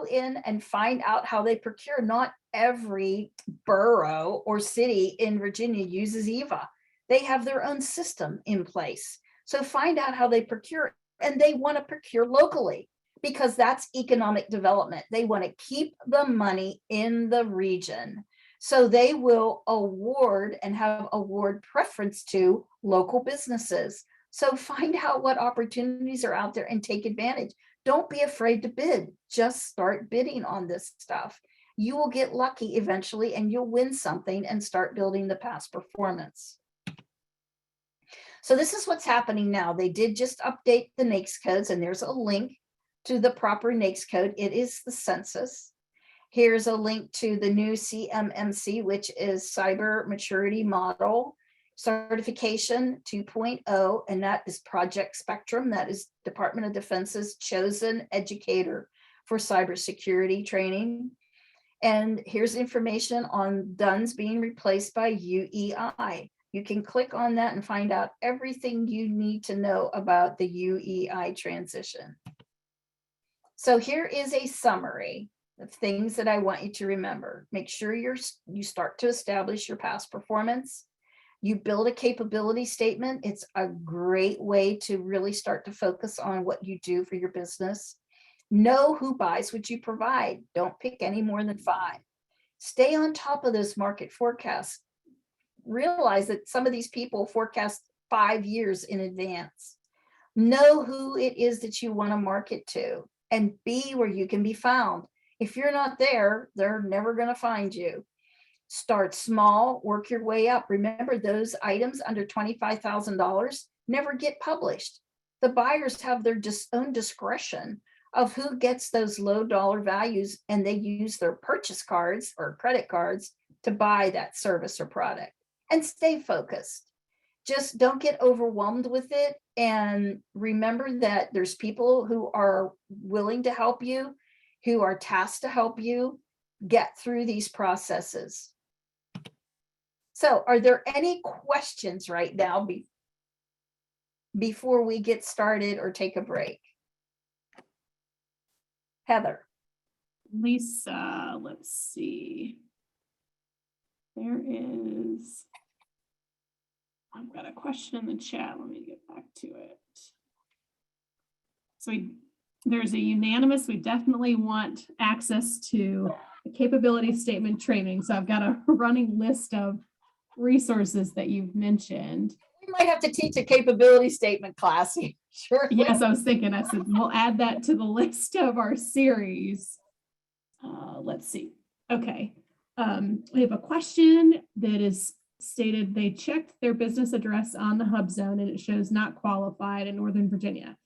in and find out how they procure. Not every borough or city in Virginia uses EVA. They have their own system in place. So find out how they procure, and they want to procure locally, because that's economic development. They want to keep the money in the region. So they will award and have award preference to local businesses. So find out what opportunities are out there and take advantage. Don't be afraid to bid. Just start bidding on this stuff. You will get lucky eventually, and you'll win something and start building the past performance. So this is what's happening now. They did just update the NAICS codes, and there's a link to the proper NAICS code. It is the census. Here's a link to the new CMMC, which is Cyber Maturity Model Certification 2.0, and that is Project Spectrum. That is Department of Defense's chosen educator for cybersecurity training. And here's information on DUNS being replaced by UEI. You can click on that and find out everything you need to know about the UEI transition. So here is a summary of things that I want you to remember. Make sure you start to establish your past performance. You build a capability statement. It's a great way to really start to focus on what you do for your business. Know who buys what you provide. Don't pick any more than 5. Stay on top of those market forecasts. Realize that some of these people forecast 5 years in advance. Know who it is that you want to market to, and be where you can be found. If you're not there, they're never going to find you. Start small, work your way up. Remember, those items under $25,000 never get published. The buyers have their own discretion of who gets those low dollar values, and they use their purchase cards or credit cards to buy that service or product. And stay focused. Just don't get overwhelmed with it. And remember that there's people who are willing to help you, who are tasked to help you get through these processes. So are there any questions right now before we get started or take a break? Heather. Lisa, let's see. I've got a question in the chat. Let me get back to it. So there's a unanimous, we definitely want access to the capability statement training. So I've got a running list of resources that you've mentioned. We might have to teach a capability statement class. Sure. Yes, I was thinking, I said, we'll add that to the list of our series. Let's see. Okay. We have a question that is stated, they checked their business address on the hub zone and it shows not qualified in Northern Virginia.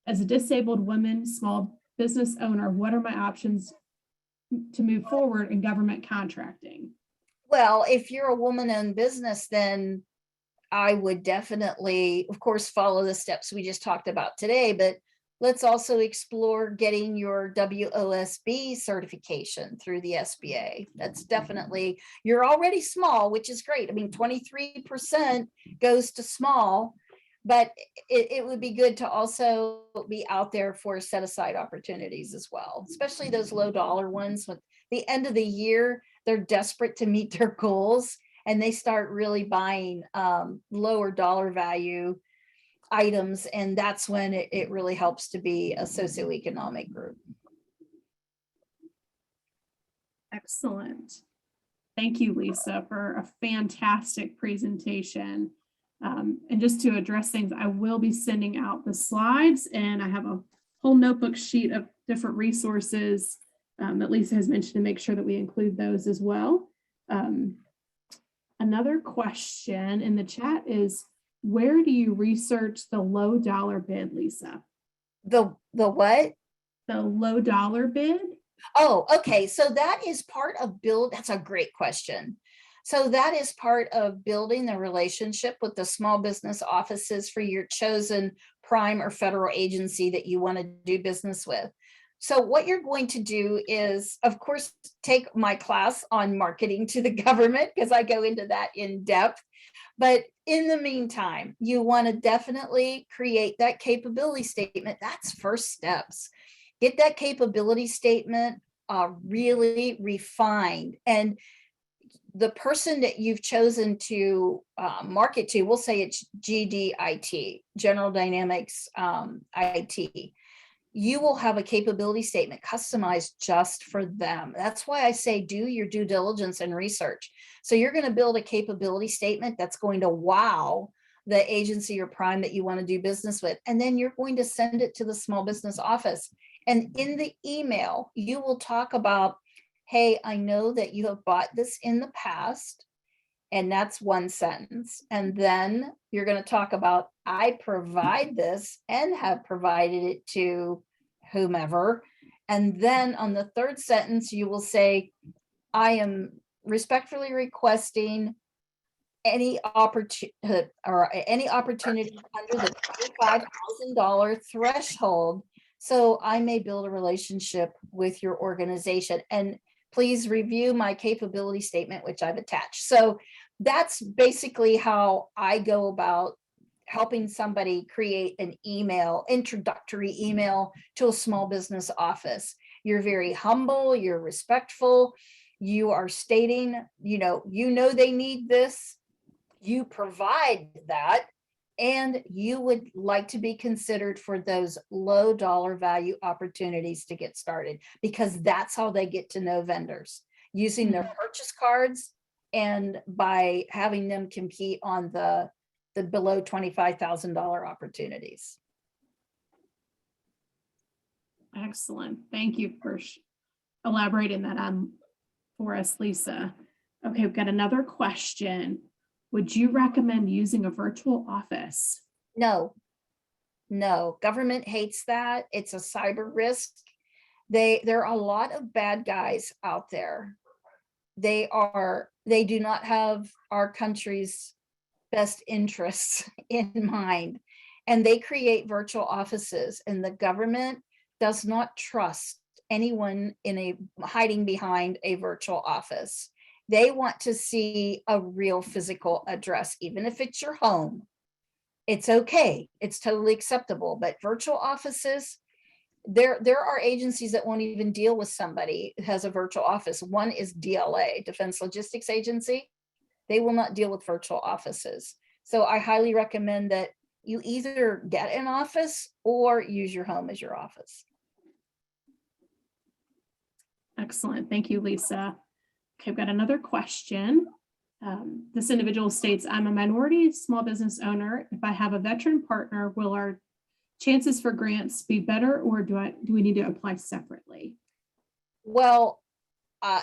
As a disabled woman, small business owner, what are my options to move forward in government contracting? Well, if you're a woman-owned business, then I would definitely, of course, follow the steps we just talked about today, but let's also explore getting your WOSB certification through the SBA. That's definitely, you're already small, which is great. I mean, 23% goes to small, but it would be good to also be out there for set aside opportunities as well, especially those low dollar ones. With the end of the year, they're desperate to meet their goals. and they start really buying lower dollar value items. And that's when it really helps to be a socioeconomic group. Excellent. Thank you, Lisa, for a fantastic presentation. And just to address things, I will be sending out the slides, and I have a whole notebook sheet of different resources that Lisa has mentioned to make sure that we include those as well. Another question in the chat is, where do you research the low dollar bid, Lisa? The what? The low dollar bid? Oh, okay. So that is part of that's a great question. So that is part of building the relationship with the small business offices for your chosen prime or federal agency that you want to do business with. So what you're going to do is, of course, take my class on marketing to the government, because I go into that in depth. But in the meantime, you want to definitely create that capability statement. That's first steps. Get that capability statement really refined. And the person that you've chosen to market to, we'll say it's GDIT, General Dynamics IT. You will have a capability statement customized just for them. That's why I say do your due diligence and research. So you're going to build a capability statement that's going to wow the agency or prime that you want to do business with. And then you're going to send it to the small business office. And in the email, you will talk about, hey, I know that you have bought this in the past. And that's one sentence. And then you're going to talk about, I provide this and have provided it to whomever. And then on the third sentence, you will say, I am respectfully requesting any opportunity under the $25,000 threshold, so I may build a relationship with your organization. And please review my capability statement, which I've attached. So that's basically how I go about helping somebody create an introductory email to a small business office. You're very humble, you're respectful, you are stating, you know they need this, you provide that, and you would like to be considered for those low dollar value opportunities to get started, because that's how they get to know vendors, using their purchase cards and by having them compete on the below $25,000 opportunities. Excellent. Thank you for elaborating that on for us, Lisa. Okay, we've got another question. Would you recommend using a virtual office? No, government hates that. It's a cyber risk. There are a lot of bad guys out there. They do not have our country's best interests in mind. And they create virtual offices, and the government does not trust anyone hiding behind a virtual office. They want to see a real physical address, even if it's your home. It's okay. It's totally acceptable. But virtual offices, there are agencies that won't even deal with somebody who has a virtual office. One is DLA, Defense Logistics Agency. They will not deal with virtual offices. So I highly recommend that you either get an office or use your home as your office. Excellent. Thank you, Lisa. Okay, I've got another question. This individual states, I'm a minority small business owner. If I have a veteran partner, will our chances for grants be better, or do we need to apply separately? Well,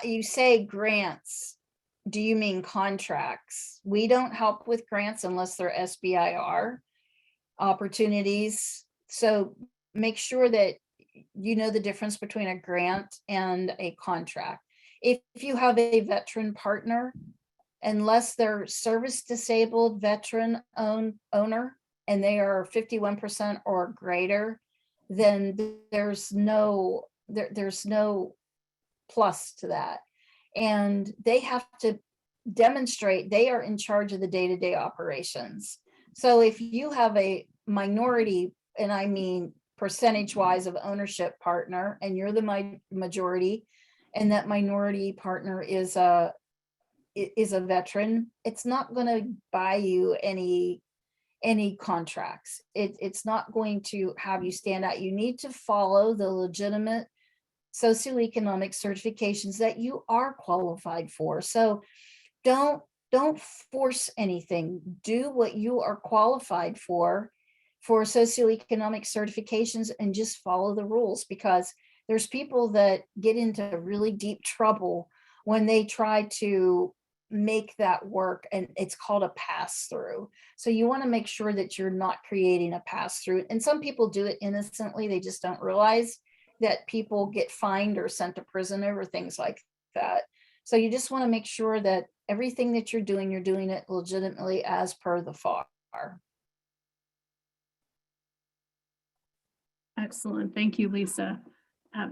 you say grants. Do you mean contracts? We don't help with grants unless they're SBIR opportunities. So make sure that you know the difference between a grant and a contract. If you have a veteran partner, unless they're service disabled veteran owner and they are 51% or greater, then there's no plus to that. And they have to demonstrate they are in charge of the day-to-day operations. So if you have a minority, and I mean percentage-wise of ownership partner, and you're the majority, and that minority partner is a is a veteran, it's not going to buy you any contracts. It's not going to have you stand out. You need to follow the legitimate socioeconomic certifications that you are qualified for. So don't force anything. Do what you are qualified for socioeconomic certifications, and just follow the rules, because there's people that get into really deep trouble when they try to make that work, and it's called a pass-through. So you want to make sure that you're not creating a pass-through. And some people do it innocently, they just don't realize that people get fined or sent to prison over things like that. So you just want to make sure that everything that you're doing it legitimately as per the FAR. Excellent. Thank you, Lisa.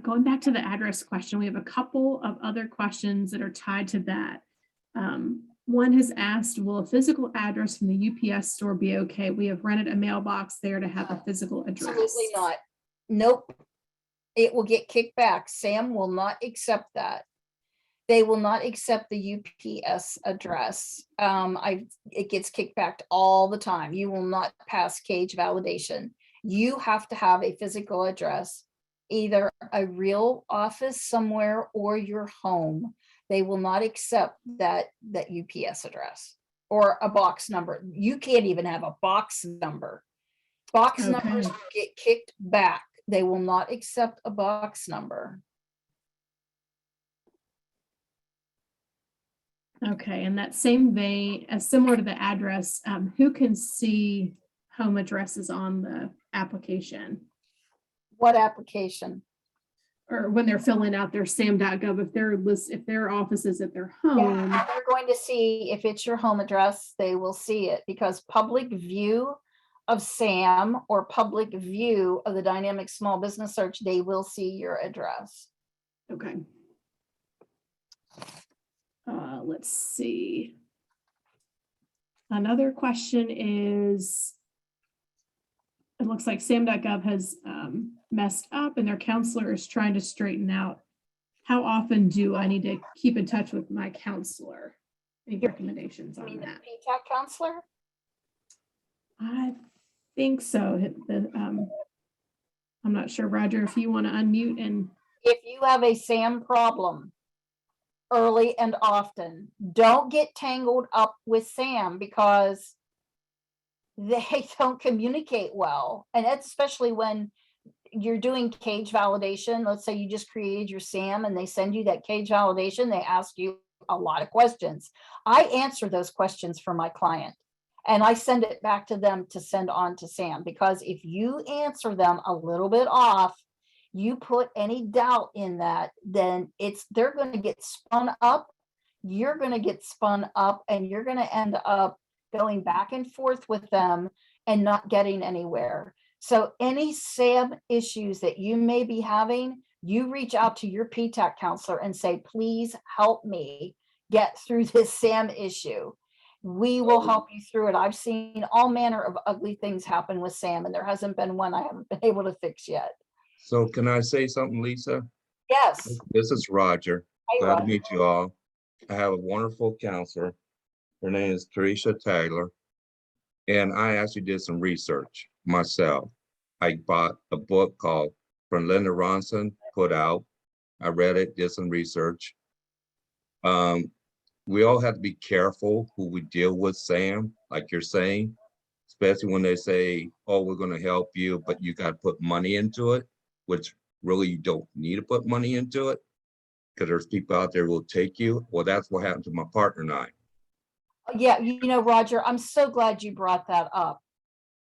Going back to the address question, we have a couple of other questions that are tied to that. One has asked, will a physical address from the UPS store be okay? We have rented a mailbox there to have a physical address. Absolutely not. Nope. It will get kicked back. SAM will not accept that. They will not accept the UPS address. It gets kicked back all the time. You will not pass cage validation. You have to have a physical address, either a real office somewhere or your home. They will not accept that UPS address or a box number. You can't even have a box number. Box numbers get kicked back. They will not accept a box number. Okay, in that same vein, as similar to the address, who can see home addresses on the application? What application? Or when they're filling out their sam.gov, if their office is at their home. Yeah, they're going to see if it's your home address, they will see it, because public view of SAM or public view of the dynamic small business search, they will see your address. Okay. Let's see. Another question is, it looks like sam.gov has messed up and their counselor is trying to straighten out. How often do I need to keep in touch with my counselor? Any recommendations on that? The PTAC counselor? I think so. I'm not sure, Roger, if you want to unmute. And if you have a SAM problem early and often, don't get tangled up with SAM, because they don't communicate well. And that's especially when you're doing cage validation. Let's say you just created your SAM and they send you that cage validation. They ask you a lot of questions. I answer those questions for my client and I send it back to them to send on to SAM, because if you answer them a little bit off, you put any doubt in that, then they're going to get spun up. You're going to get spun up, and you're going to end up going back and forth with them and not getting anywhere. So any SAM issues that you may be having, you reach out to your PTAC counselor and say, please help me get through this SAM issue. We will help you through it. I've seen all manner of ugly things happen with SAM, and there hasn't been one I haven't been able to fix yet. So can I say something, Lisa? Yes. This is Roger. Hey, Glad Roger. to meet you all. I have a wonderful counselor. Her name is Teresa Taylor. And I actually did some research myself. I bought a book called from Linda Ronson, put out. I read it, did some research. We all have to be careful who we deal with, Sam, like you're saying, especially when they say, oh, we're going to help you, but you got to put money into it, which really you don't need to put money into it, because there's people out there who will take you. Well, that's what happened to my partner and I. Yeah, you know, Roger, I'm so glad you brought that up,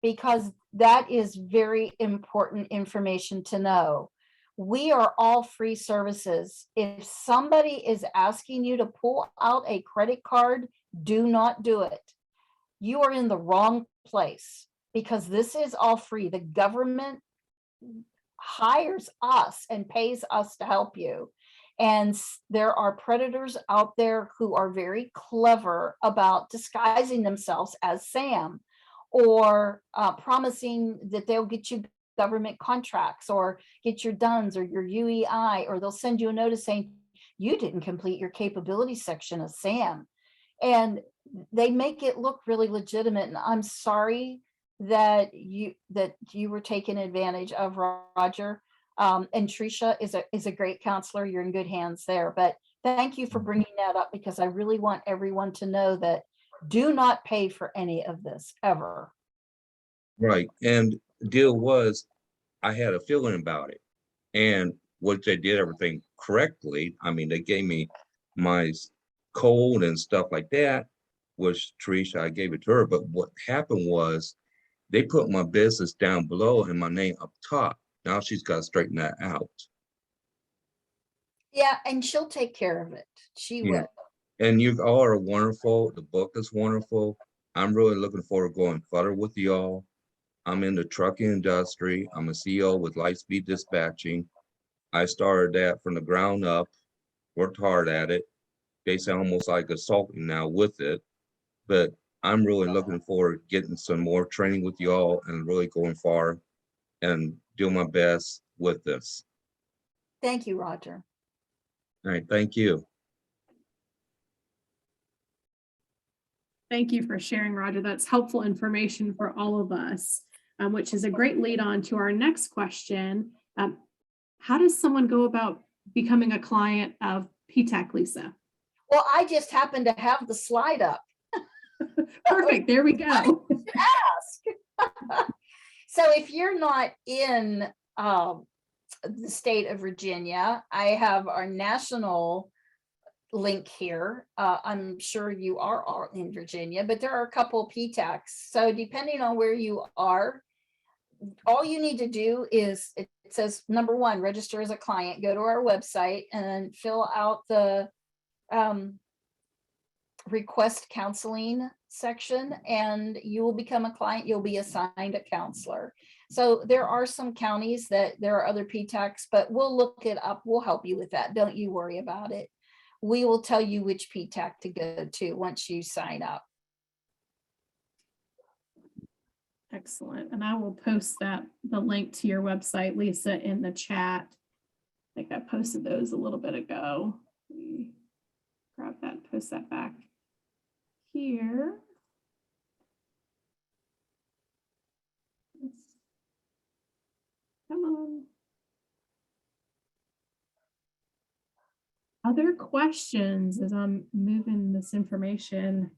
because that is very important information to know. We are all free services. If somebody is asking you to pull out a credit card, do not do it. You are in the wrong place, because this is all free. The government hires us and pays us to help you. And there are predators out there who are very clever about disguising themselves as SAM, or promising that they'll get you government contracts or get your DUNS or your UEI, or they'll send you a notice saying you didn't complete your capability section of SAM. And they make it look really legitimate. And I'm sorry that you were taken advantage of, Roger. And Tricia is a great counselor. You're in good hands there. But thank you for bringing that up, because I really want everyone to know that do not pay for any of this ever. Right. And the deal was, I had a feeling about it. And what they did everything correctly. I mean, they gave me my code and stuff like that, which Teresa, I gave it to her. But what happened was they put my business down below and my name up top. Now she's got to straighten that out. Yeah, and she'll take care of it. She Yeah. will. And you all are wonderful. The book is wonderful. I'm really looking forward to going further with y'all. I'm in the trucking industry. I'm a CEO with Lightspeed Dispatching. I started that from the ground up, worked hard at it, basically almost like consulting now with it. But I'm really looking forward to getting some more training with y'all and really going far and doing my best with this. Thank you, Roger. All right, thank you. Thank you for sharing, Roger. That's helpful information for all of us, which is a great lead on to our next question. How does someone go about becoming a client of PTAC, Lisa? Well, I just happen to have the slide up. Perfect. There we go. Ask. So if you're not in the state of Virginia, I have our national link here. I'm sure you are all in Virginia, but there are a couple PTACs. So depending on where you are, all you need to do is, it says, number one, register as a client, go to our website and fill out the request counseling section, and you will become a client. You'll be assigned a counselor. So there are some counties that there are other PTACs, but we'll look it up. We'll help you with that. Don't you worry about it. We will tell you which PTAC to go to once you sign up. Excellent. And I will post the link to your website, Lisa, in the chat. I think I posted those a little bit ago. Grab that, post that back here. Come on. Other questions as I'm moving this information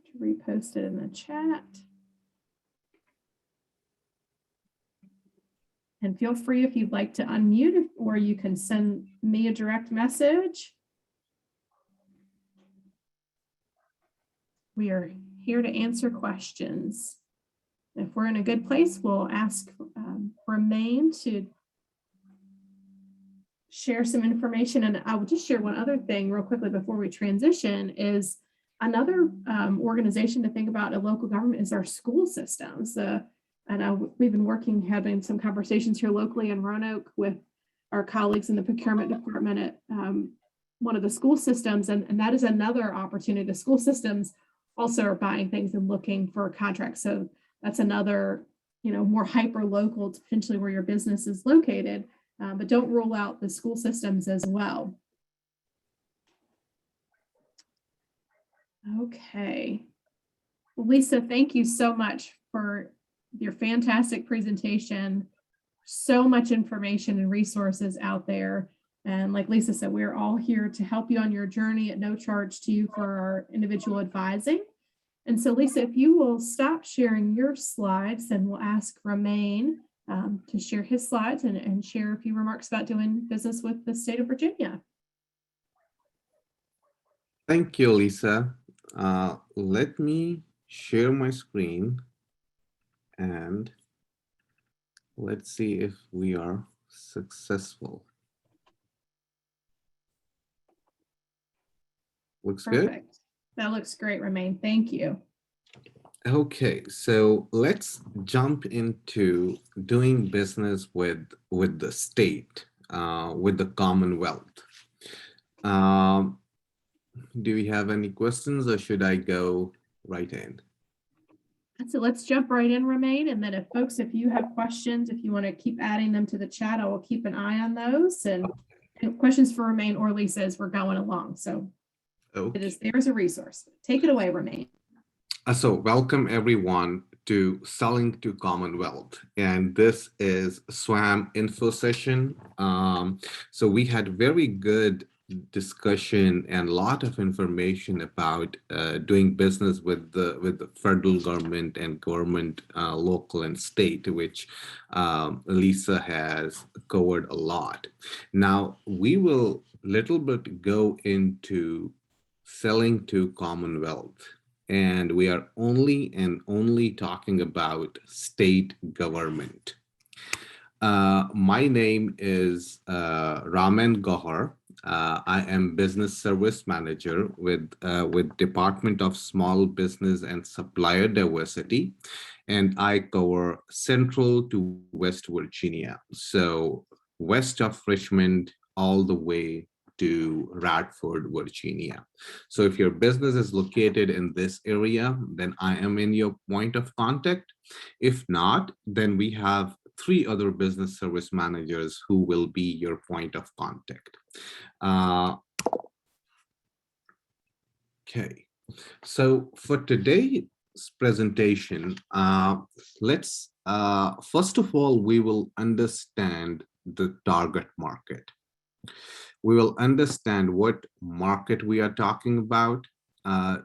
to repost it in the chat. And feel free if you'd like to unmute, or you can send me a direct message. We are here to answer questions. If we're in a good place, we'll ask Ramain to share some information. And I will just share one other thing real quickly before we transition, is another organization to think about in local government is our school systems. And we've been having some conversations here locally in Roanoke with our colleagues in the procurement department at one of the school systems. And that is another opportunity. The school systems also are buying things and looking for contracts. So that's another, more hyper local, potentially where your business is located, but don't rule out the school systems as well. Okay. Well, Lisa, thank you so much for your fantastic presentation. So much information and resources out there. And like Lisa said, we're all here to help you on your journey at no charge to you for our individual advising. And so, Lisa, if you will stop sharing your slides, then we'll ask Ramain to share his slides and share a few remarks about doing business with the state of Virginia. Thank you, Lisa. Let me share my screen and let's see if we are successful. Looks Perfect. good. That looks great, Ramain. Thank you. Okay, so let's jump into doing business with the state, with the Commonwealth. Do we have any questions, or should I go right in? So let's jump right in, Ramain. And then if you have questions, if you want to keep adding them to the chat, I will keep an eye on those. And questions for Ramain or Lisa as we're going along. So. It Okay. is there as a resource. Take it away, Ramain. So welcome everyone to Selling to Commonwealth, and this is SWAM info session. So we had very good discussion and a lot of information about doing business with the federal government and government, local and state, which Lisa has covered a lot. Now we will little bit go into selling to Commonwealth. And we are only talking about state government. My name is Ramain Gohar. I am business service manager with Department of Small Business and Supplier Diversity, and I cover Central to West Virginia, so west of Richmond all the way to Radford, Virginia. So if your business is located in this area, then I am in your point of contact. If not, then we have 3 other business service managers who will be your point of contact. Okay, so for today's presentation, let's first of all, we will understand the target market. We will understand what market we are talking about.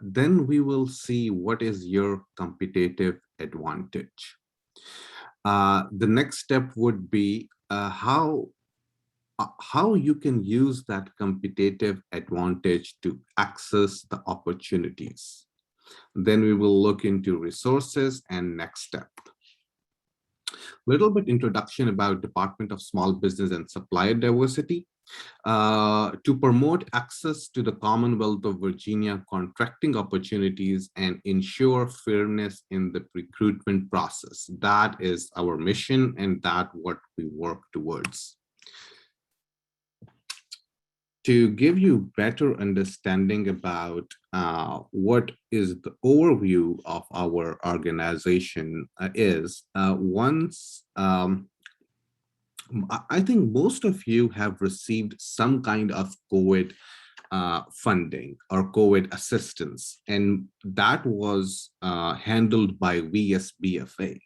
Then we will see what is your competitive advantage. The next step would be how you can use that competitive advantage to access the opportunities. Then we will look into resources and next step. Little bit introduction about Department of Small Business and Supplier Diversity. To promote access to the Commonwealth of Virginia contracting opportunities and ensure fairness in the recruitment process. That is our mission, and that what we work towards. To give you better understanding about what is the overview of our organization is, once I think most of you have received some kind of COVID funding or COVID assistance, and that was handled by VSBFA.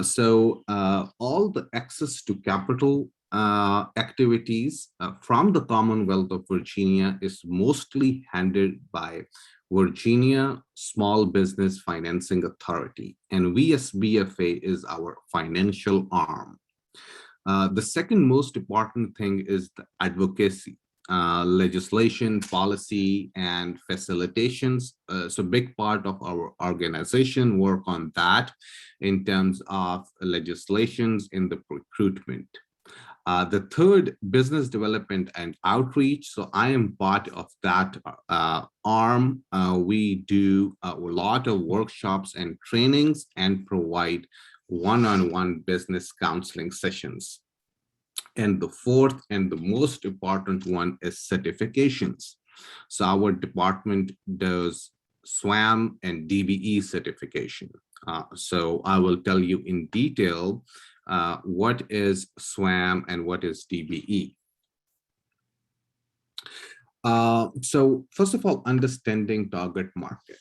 So all the access to capital activities from the Commonwealth of Virginia is mostly handled by Virginia Small Business Financing Authority, and VSBFA is our financial arm. The second most important thing is the advocacy, legislation, policy, and facilitations. So big part of our organization work on that in terms of legislations in the recruitment. The third, business development and outreach. So I am part of that arm. We do a lot of workshops and trainings and provide one-on-one business counseling sessions. And the fourth and the most important one is certifications. So our department does SWAM and DBE certification. So I will tell you in detail what is SWAM and what is DBE. So first of all, understanding target market.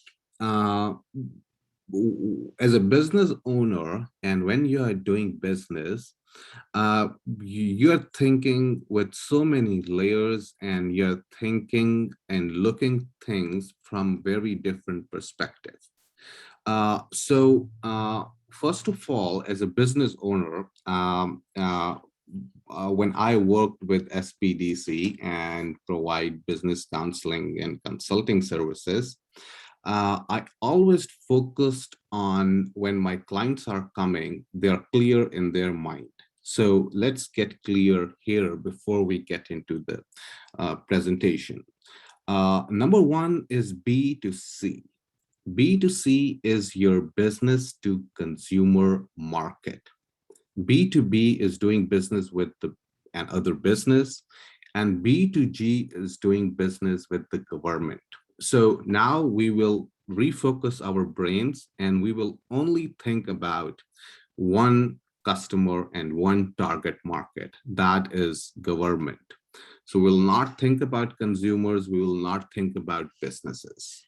As a business owner, and when you are doing business, you're thinking with so many layers, and you're thinking and looking things from very different perspectives. So first of all, as a business owner, when I worked with SPDC and provide business counseling and consulting services, I always focused on when my clients are coming, they're clear in their mind. So let's get clear here before we get into the presentation. Number one is B2C. B2C is your business to consumer market. B2B is doing business with another business, and B2G is doing business with the government. So now we will refocus our brains, and we will only think about one customer and one target market, that is government. So we'll not think about consumers, we will not think about businesses.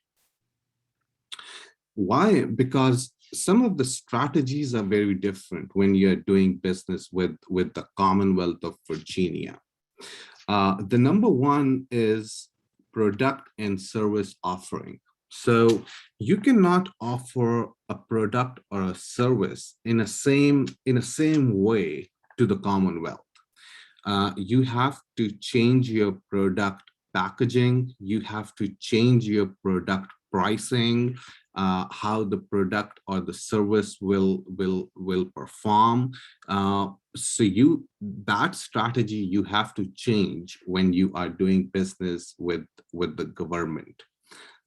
Why? Because some of the strategies are very different when you're doing business with the Commonwealth of Virginia. The number one is product and service offering. So you cannot offer a product or a service in the same way to the Commonwealth. You have to change your product packaging. You have to change your product pricing, how the product or the service will perform. So that strategy you have to change when you are doing business with the government.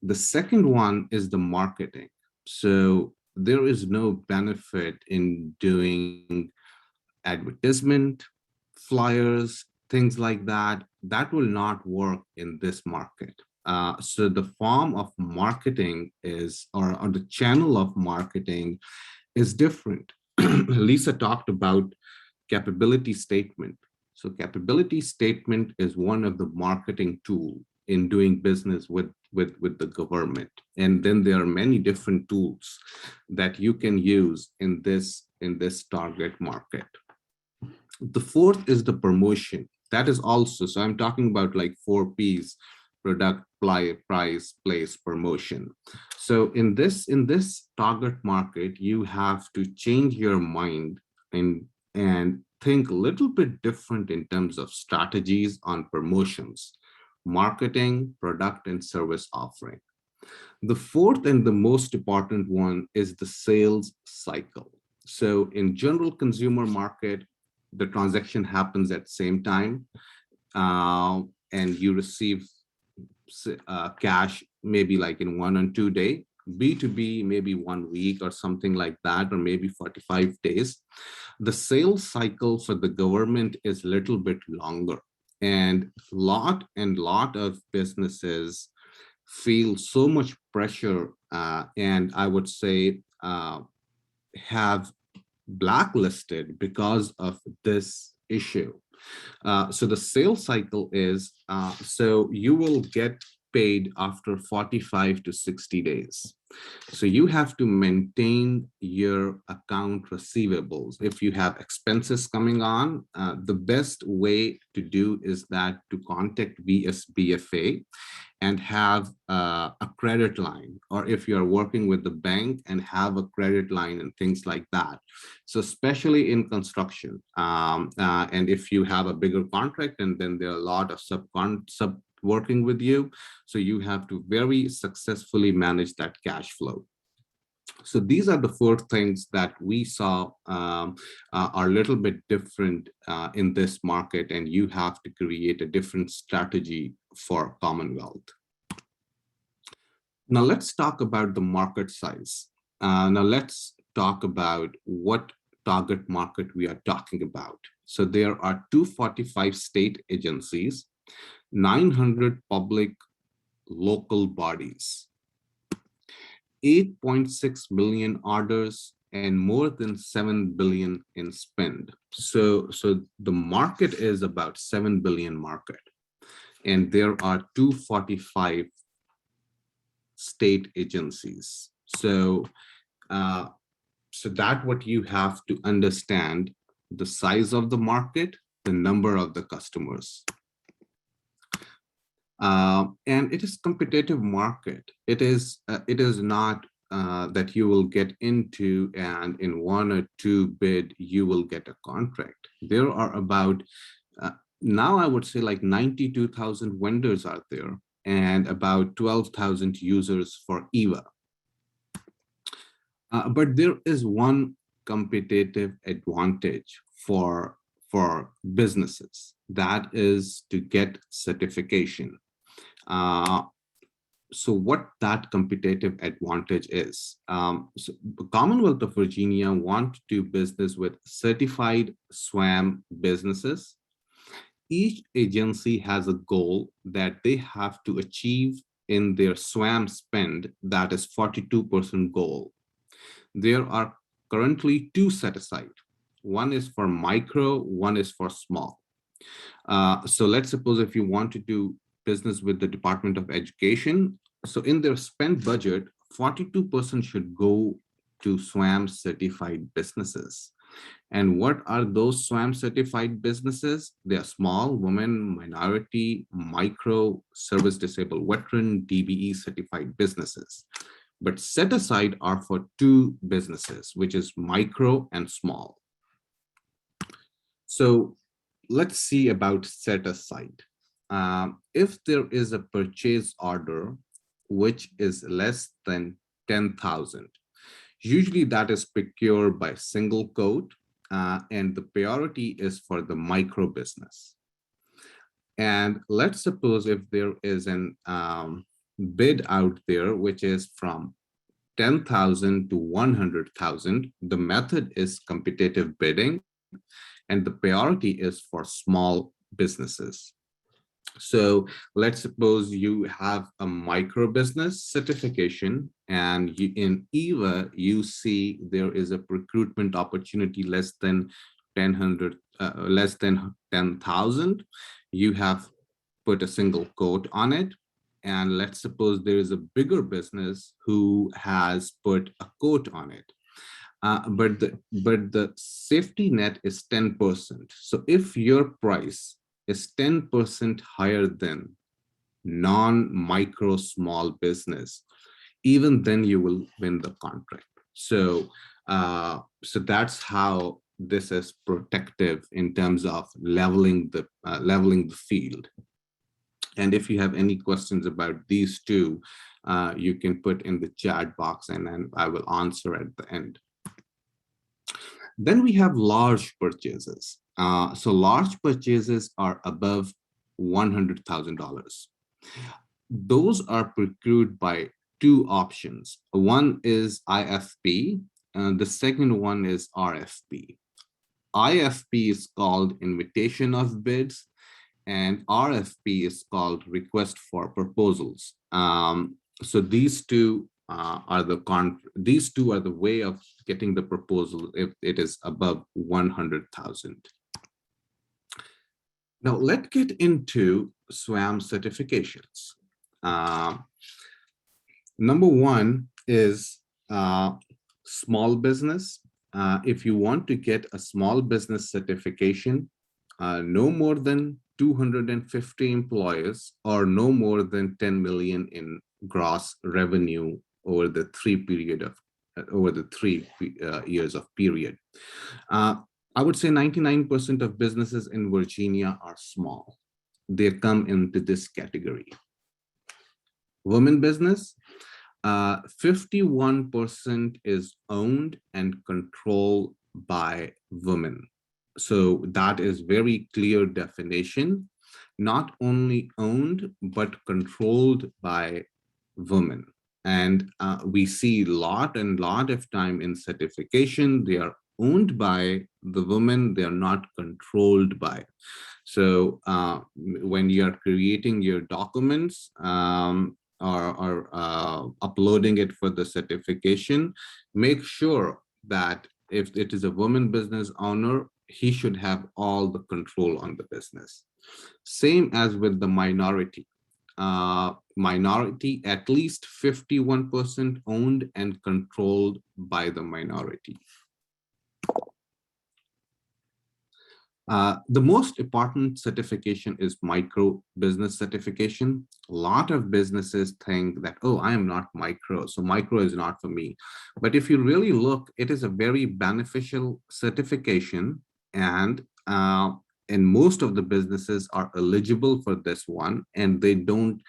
The second one is the marketing. So there is no benefit in doing advertisement, flyers, things like that. That will not work in this market. So the form of marketing is, or the channel of marketing is different. Lisa talked about capability statement. So capability statement is one of the marketing tool in doing business with the government. And then there are many different tools that you can use in this target market. The fourth is the promotion. That is also, so I'm talking about like 4 P's: product, price, place, promotion. So in this target market, you have to change your mind and think a little bit different in terms of strategies on promotions, marketing, product, and service offering. The fourth and the most important one is the sales cycle. So in general consumer market, the transaction happens at the same time, and you receive cash maybe like in 1 or 2 days. B2B, maybe 1 week or something like that, or maybe 45 days. The sales cycle for the government is a little bit longer, and lot of businesses feel so much pressure, and I would say have blacklisted because of this issue. So the sales cycle is, so you will get paid after 45 to 60 days. So you have to maintain your account receivables. If you have expenses coming on, the best way to do is that to contact VSBFA and have a credit line, or if you're working with the bank and have a credit line and things like that. So especially in construction, and if you have a bigger contract, and then there are a lot of sub working with you, so you have to very successfully manage that cash flow. So these are the 4 things that we saw are a little bit different in this market, and you have to create a different strategy for Commonwealth. Now let's talk about the market size. Now let's talk about what target market we are talking about. So there are 245 state agencies, 900 public local bodies, 8.6 million orders, and more than 7 billion in spend. So the market is about 7 billion market, and there are 245 state agencies. So that what you have to understand: the size of the market, the number of the customers. And it is competitive market. It is not that you will get into and in 1 or 2 bid you will get a contract. There are about now I would say like 92,000 vendors out there, and about 12,000 users for EVA. But there is one competitive advantage for businesses, that is to get certification. So what that competitive advantage is, so the Commonwealth of Virginia want to do business with certified SWAM businesses. Each agency has a goal that they have to achieve in their SWAM spend, that is 42% goal. There are currently 2 set aside. One is for micro, one is for small. So let's suppose if you want to do business with the Department of Education, so in their spend budget, 42% should go to SWAM certified businesses. And what are those SWAM certified businesses? They are small, women, minority, micro, service disabled veteran, DBE certified businesses. But set aside are for two businesses, which is micro and small. So let's see about set aside. If there is a purchase order which is less than 10,000, usually that is procured by single quote, and the priority is for the micro business. And let's suppose if there is an bid out there which is from 10,000 to 100,000, the method is competitive bidding, and the priority is for small businesses. So let's suppose you have a micro business certification, and in EVA, you see there is a recruitment opportunity less than 10,000. You have put a single quote on it. And let's suppose there is a bigger business who has put a quote on it. But the safety net is 10%. So if your price is 10% higher than non-micro small business, even then you will win the contract. So that's how this is protective in terms of leveling the field. And if you have any questions about these two, you can put in the chat box, and then I will answer at the end. Then we have large purchases. So large purchases are above $100,000. Those are procured by two options. One is IFP, and the second one is RFP. IFP is called invitation of bids, and RFP is called request for proposals. So these two are the way of getting the proposal if it is above 100,000. Now let's get into SWAM certifications. Number one is small business. If you want to get a small business certification, no more than 250 employees or no more than 10 million in gross revenue over the 3 years of period. I would say 99% of businesses in Virginia are small. They come into this category. Women business, 51% is owned and controlled by women. So that is very clear definition, not only owned, but controlled by women. And we see lot of time in certification, they are owned by the women, they are not controlled by. So when you are creating your documents or uploading it for the certification, make sure that if it is a woman business owner, he should have all the control on the business. Same as with the minority. Minority, at least 51% owned and controlled by the minority. The most important certification is micro business certification. A lot of businesses think that, oh, I am not micro, so micro is not for me. But if you really look, it is a very beneficial certification, and most of the businesses are eligible for this one, and they don't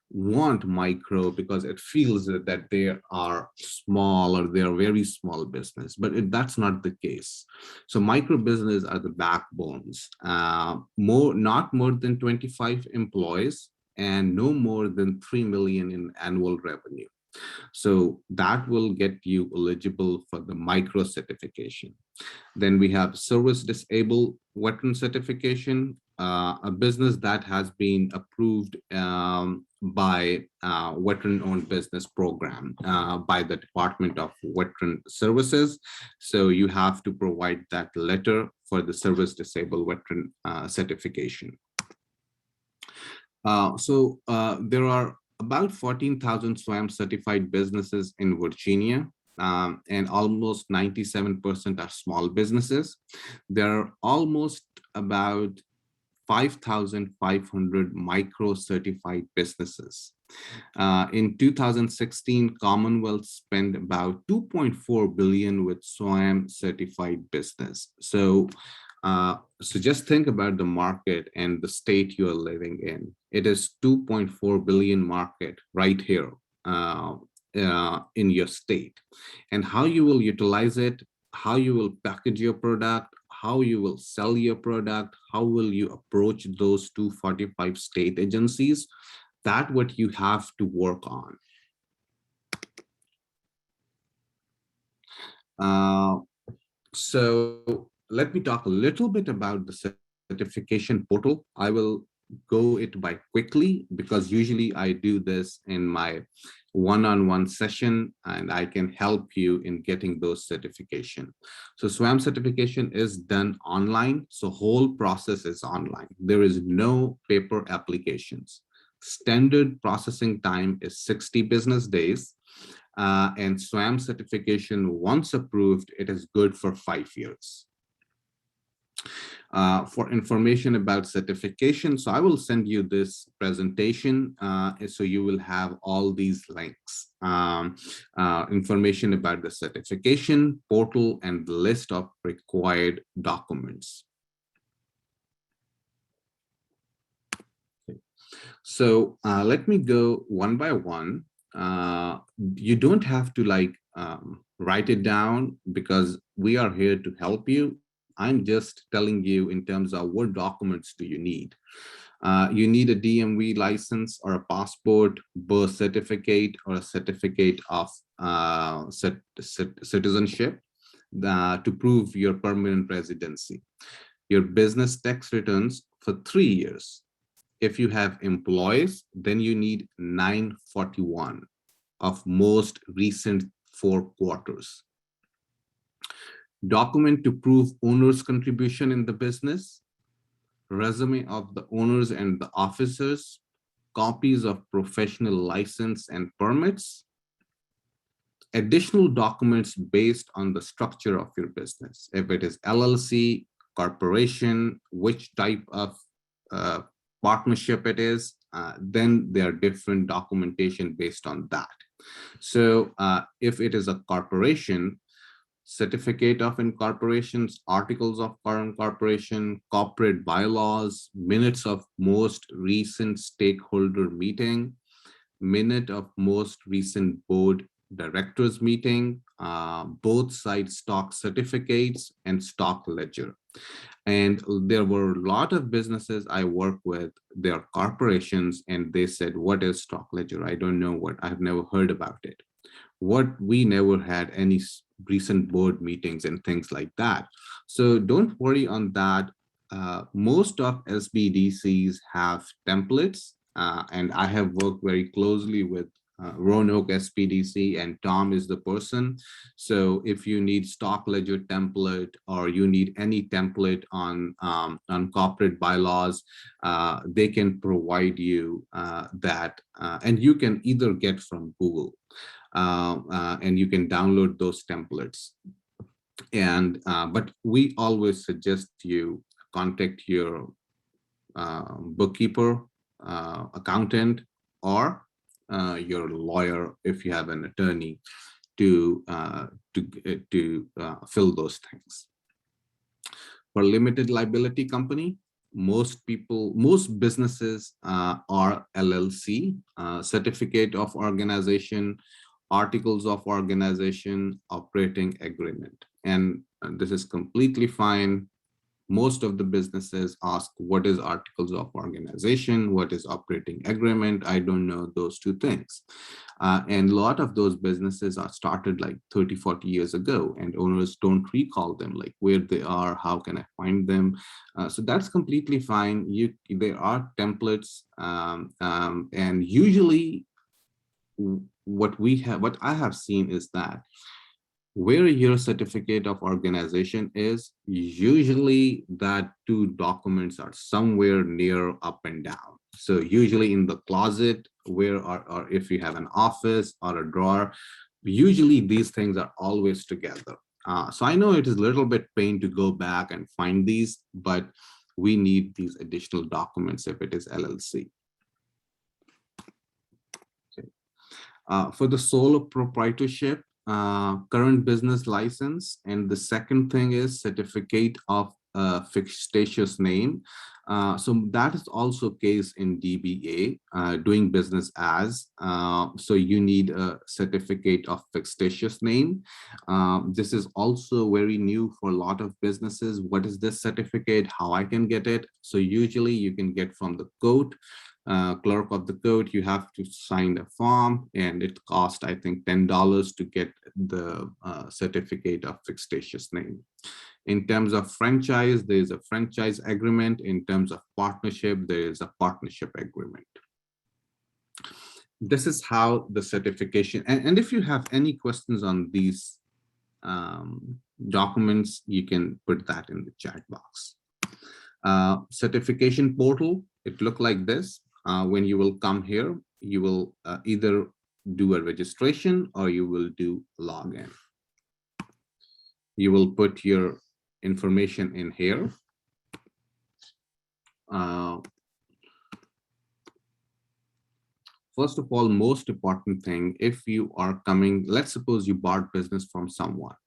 want micro because it feels that they are small or they are very small business, but that's not the case. So micro business are the backbones, not more than 25 employees and no more than 3 million in annual revenue. So that will get you eligible for the micro certification. Then we have service disabled veteran certification. a business that has been approved by veteran-owned business program by the Department of Veteran Services. So you have to provide that letter for the service disabled veteran certification. There are about 14,000 SWAM certified businesses in Virginia, and almost 97% are small businesses. There are almost about 5,500 micro certified businesses. In 2016, Commonwealth spent about 2.4 billion with SWAM certified business. So just think about the market and the state you are living in. It is 2.4 billion market right here in your state, and how you will utilize it, how you will package your product, how you will sell your product, how will you approach those 245 state agencies, that's what you have to work on. So let me talk a little bit about the certification portal. I will go it by quickly because usually I do this in my one-on-one session, and I can help you in getting those certification. So SWAM certification is done online. So whole process is online. There is no paper applications. Standard processing time is 60 business days. And SWAM certification, once approved, it is good for 5 years. For information about certification, so I will send you this presentation, so you will have all these links, information about the certification portal and the list of required documents. Okay. So let me go one by one. You don't have to write it down because we are here to help you. I'm just telling you in terms of what documents do you need. You need a DMV license or a passport, birth certificate, or a certificate of citizenship to prove your permanent residency. Your business tax returns for 3 years. If you have employees, then you need 941 of most recent 4 quarters. Document to prove owner's contribution in the business, resume of the owners and the officers, copies of professional license and permits, additional documents based on the structure of your business. If it is LLC, corporation, which type of partnership it is, then there are different documentation based on that. So if it is a corporation, certificate of incorporations, articles of incorporation, corporate bylaws, minutes of most recent stakeholder meeting, minute of most recent board directors meeting, both side stock certificates, and stock ledger. And there were a lot of businesses I work with, they're corporations, and they said, what is stock ledger? I don't know what, I've never heard about it. We never had any recent board meetings and things like that. So don't worry on that. Most of SBDCs have templates, and I have worked very closely with Roanoke SPDC, and Tom is the person. So if you need stock ledger template or you need any template on corporate bylaws, they can provide you that, and you can either get from Google, and you can download those templates. And but we always suggest you contact your bookkeeper, accountant, or your lawyer if you have an attorney to fill those things. For limited liability company, most businesses are LLC, certificate of organization, articles of organization, operating agreement, and this is completely fine. Most of the businesses ask, what is articles of organization? What is operating agreement? I don't know those two things. And a lot of those businesses are started like 30, 40 years ago, and owners don't recall them, like where they are, how can I find them? So that's completely fine. There are templates, and usually what I have seen is that where your certificate of organization is, usually that two documents are somewhere near up and down. So usually in the closet, where or if you have an office or a drawer, usually these things are always together. So I know it is a little bit pain to go back and find these, but we need these additional documents if it is LLC. Okay. For the sole proprietorship, current business license, and the second thing is certificate of fictitious name. So that is also case in DBA, doing business as. So you need a certificate of fictitious name. This is also very new for a lot of businesses. What is this certificate? How I can get it? So usually you can get from the court. Clerk of the court, you have to sign a form, and it costs, I think, $10 to get the certificate of fictitious name. In terms of franchise, there is a franchise agreement. In terms of partnership, there is a partnership agreement. This is how the certification, and if you have any questions on these documents, you can put that in the chat box. Certification portal, it look like this. When you will come here, you will either do a registration or you will do login. You will put your information in here. First of all, most important thing, if you are coming, let's suppose you bought business from someone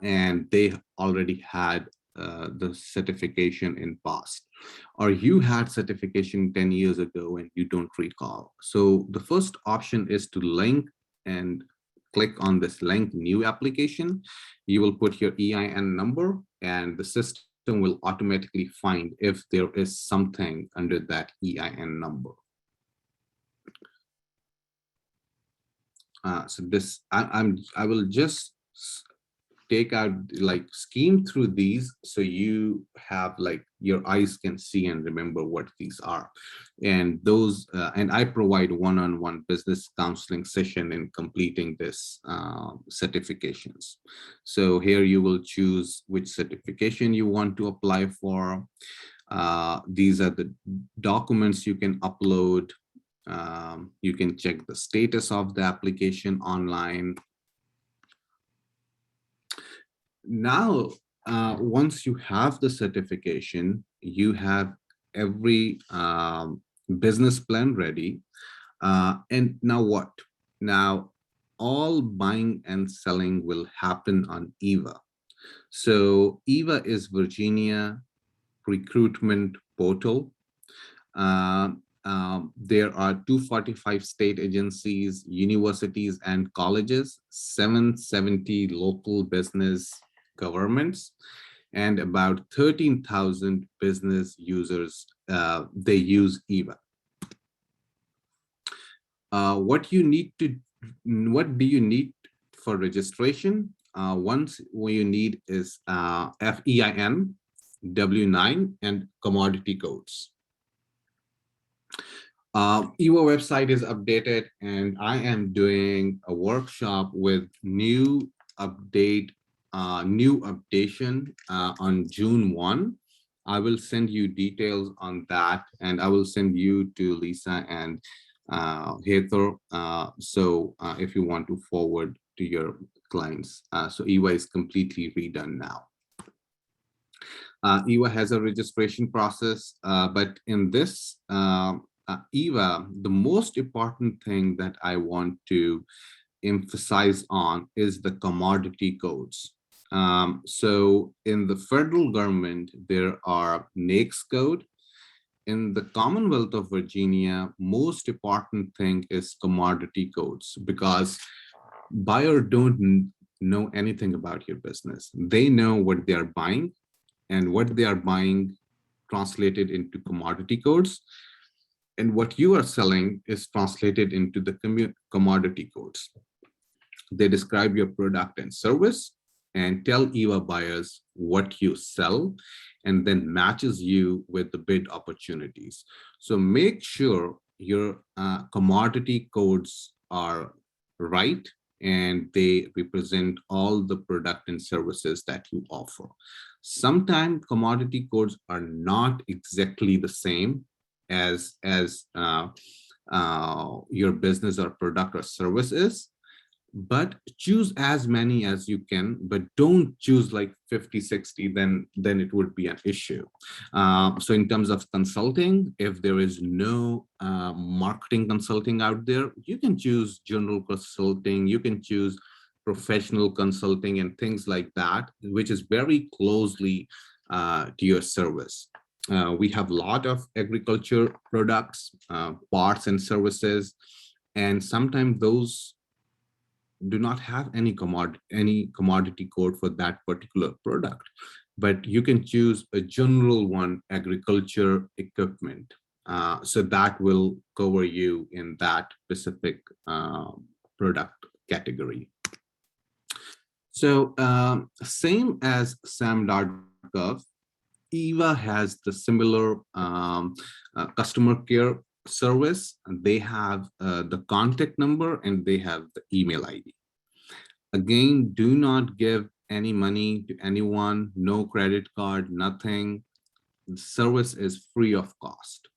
and they already had the certification in past, or you had certification 10 years ago and you don't recall. So the first option is to link and click on this link new application. You will put your EIN number and the system will automatically find if there is something under that EIN number. So this, I will just take out, like, scheme through these so you have, like, your eyes can see and remember what these are. And those, and I provide one-on-one business counseling session in completing this certifications. So here you will choose which certification you want to apply for. These are the documents you can upload. You can check the status of the application online. Now, once you have the certification, you have every business plan ready. And now what? Now, all buying and selling will happen on EVA. So EVA is Virginia recruitment portal. There are 245 state agencies, universities, and colleges, 770 local business governments, and about 13,000 business users. They use EVA. What do you need for registration? Once what you need is FEIN, W9, and commodity codes. EVA website is updated, and I am doing a workshop with new updation on June 1. I will send you details on that, and I will send you to Lisa and Heather. So if you want to forward to your clients. So EVA is completely redone now. EVA has a registration process, but in this EVA, the most important thing that I want to emphasize on is the commodity codes. So in the federal government, there are NAICS code. In the Commonwealth of Virginia, most important thing is commodity codes, because buyer don't know anything about your business. They know what they are buying, and what they are buying translated into commodity codes, and what you are selling is translated into the commodity codes. They describe your product and service and tell EVA buyers what you sell, and then matches you with the bid opportunities. So make sure your commodity codes are right and they represent all the product and services that you offer. Sometimes commodity codes are not exactly the same as your business or product or service is, but choose as many as you can, but don't choose like 50, 60, then it would be an issue. So in terms of consulting, if there is no marketing consulting out there, you can choose general consulting, you can choose professional consulting and things like that, which is very closely to your service. We have a lot of agriculture products, parts and services, and sometimes those do not have any commodity code for that particular product, but you can choose a general one, agriculture equipment. So that will cover you in that specific product category. So same as SAM.gov, EVA has the similar customer care service, and they have the contact number and they have the email ID. Again, do not give any money to anyone, no credit card, nothing. The service is free of cost.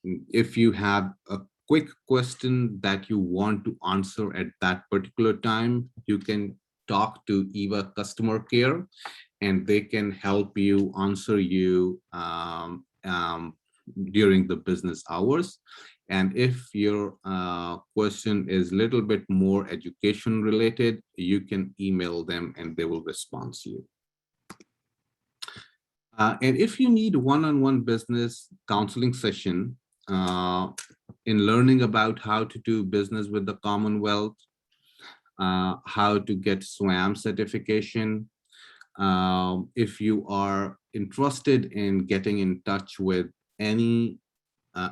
If you have a quick question that you want to answer at that particular time, you can talk to EVA customer care and they can help you answer you during the business hours. And if your question is a little bit more education related, you can email them and they will respond to you. And if you need one-on-one business counseling session in learning about how to do business with the Commonwealth, how to get SWAM certification, if you are interested in getting in touch with any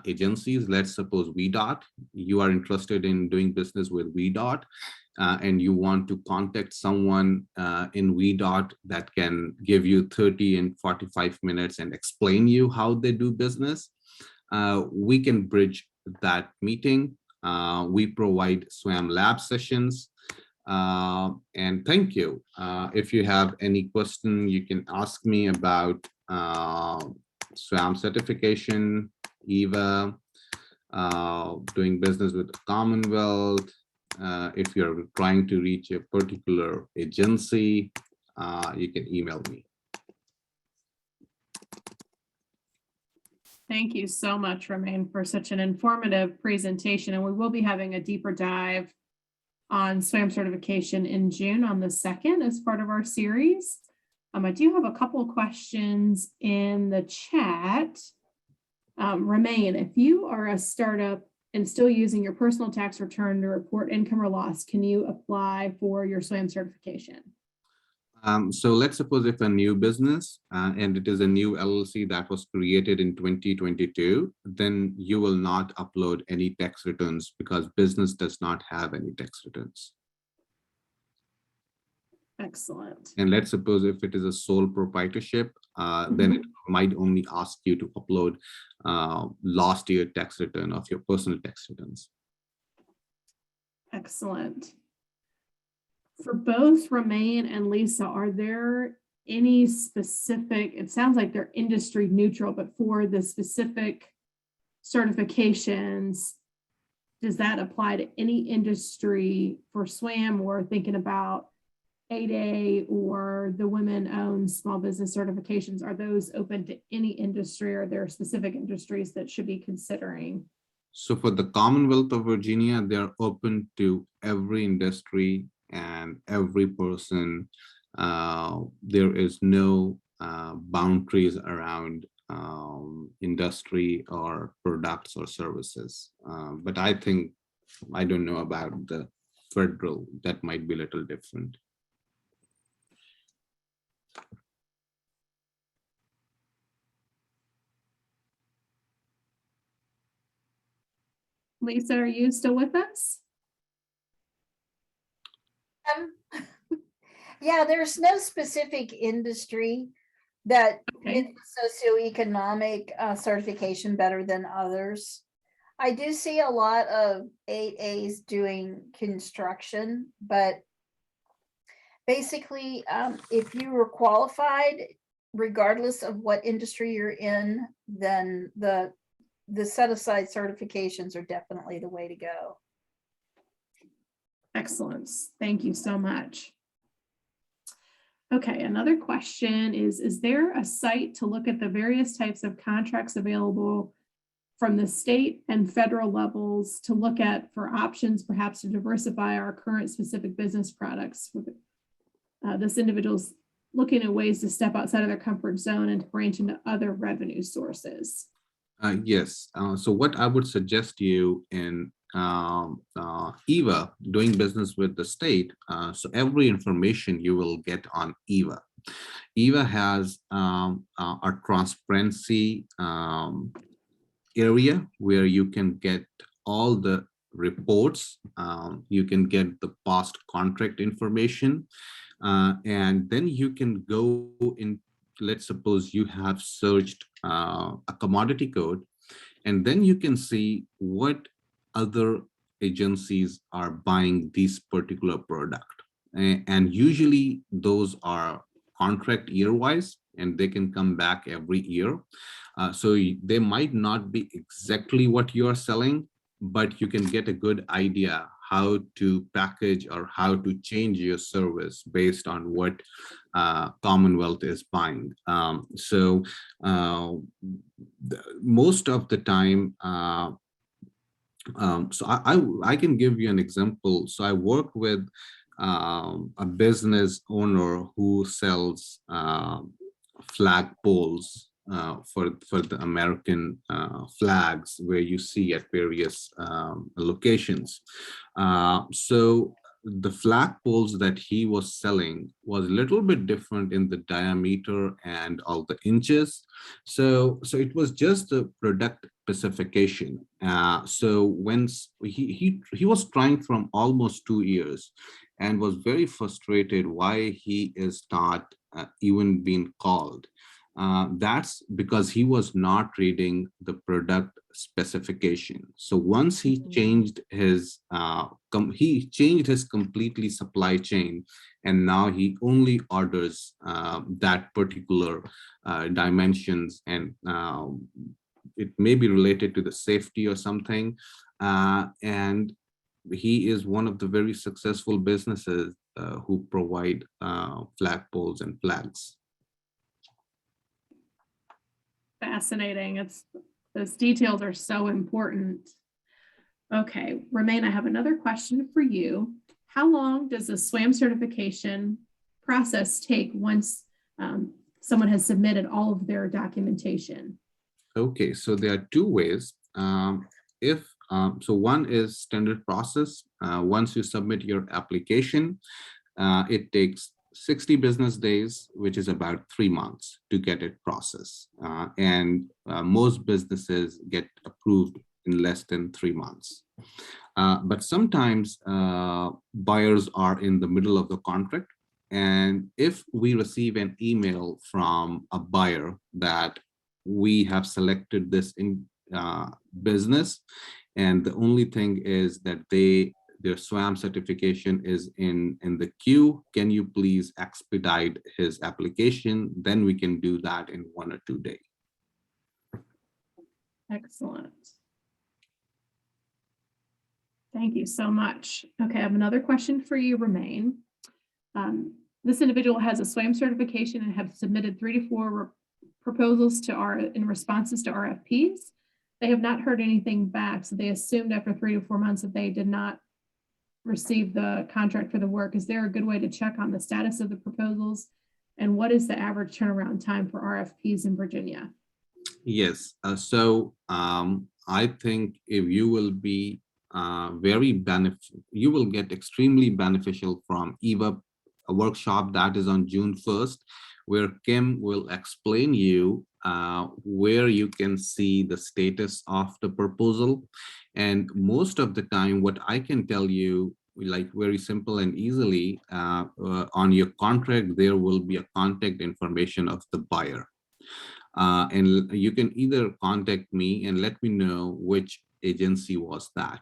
agencies, let's suppose VDOT, you are interested in doing business with VDOT, and you want to contact someone in VDOT that can give you 30 and 45 minutes and explain you how they do business, we can bridge that meeting. We provide SWAM lab sessions. And thank you. If you have any question, you can ask me about SWAM certification, EVA, doing business with the Commonwealth. If you're trying to reach a particular agency, you can email me. Thank you so much, Ramain, for such an informative presentation. And we will be having a deeper dive on SWAM certification in June on the 2nd as part of our series. I do have a couple of questions in the chat. Ramain, if you are a startup and still using your personal tax return to report income or loss, can you apply for your SWAM certification? So let's suppose if a new business and it is a new LLC that was created in 2022, then you will not upload any tax returns because business does not have any tax returns. Excellent. And let's suppose if it is a sole proprietorship, then it might only ask you to upload last year tax return of your personal tax returns. Excellent. For both Ramain and Lisa, are there any specific, it sounds like they're industry neutral, but for the specific certifications, does that apply to any industry for SWAM, or thinking about 8A or the women-owned small business certifications? Are those open to any industry, or are there specific industries that should be considering? So for the Commonwealth of Virginia, they're open to every industry and every person. There is no boundaries around industry or products or services. But I think, I don't know about the federal, that might be a little different. Lisa, are you still with us? Yeah, there's no specific industry that Okay. fits socioeconomic certification better than others. I do see a lot of 8As doing construction, but basically, if you were qualified, regardless of what industry you're in, then the set aside certifications are definitely the way to go. Excellent. Thank you so much. Okay, another question is there a site to look at the various types of contracts available from the state and federal levels to look at for options, perhaps to diversify our current specific business products? This individual's looking at ways to step outside of their comfort zone and to branch into other revenue sources. Yes. So what I would suggest you in EVA, doing business with the state, so every information you will get on EVA. EVA has a transparency area where you can get all the reports. You can get the past contract information, and then you can go in. Let's suppose you have searched a commodity code, and then you can see what other agencies are buying this particular product. And usually those are contract year-wise, and they can come back every year. So they might not be exactly what you are selling, but you can get a good idea how to package or how to change your service based on what Commonwealth is buying. Most of the time, so I can give you an example. So I work with a business owner who sells flag poles for the American flags, where you see at various locations. So the flag poles that he was selling was a little bit different in the diameter and all the inches. So it was just the product specification. So when he was trying from almost 2 years and was very frustrated why he is not even being called. That's because he was not reading the product specification. So once he changed his completely supply chain, and now he only orders that particular dimensions, and it may be related to the safety or something. And he is one of the very successful businesses who provide flagpoles and flags. Fascinating. Those details are so important. Okay, Ramain, I have another question for you. How long does the SWAM certification process take once someone has submitted all of their documentation? Okay, so there are two ways. So one is standard process. Once you submit your application, it takes 60 business days, which is about 3 months to get it processed. And most businesses get approved in less than 3 months. But sometimes buyers are in the middle of the contract. And if we receive an email from a buyer that we have selected this business, and the only thing is that their SWAM certification is in the queue, can you please expedite his application? Then we can do that in 1 or 2 days. Excellent. Thank you so much. Okay, I have another question for you, Ramain. This individual has a SWAM certification and have submitted 3 to 4 proposals in responses to RFPs. They have not heard anything back, so they assumed after 3 to 4 months that they did not receive the contract for the work. Is there a good way to check on the status of the proposals? And what is the average turnaround time for RFPs in Virginia? Yes, I think if you will be you will get extremely beneficial from EVA, a workshop that is on June 1st, where Kim will explain you where you can see the status of the proposal. And most of the time, what I can tell you, like very simple and easily, on your contract, there will be a contact information of the buyer. And you can either contact me and let me know which agency was that.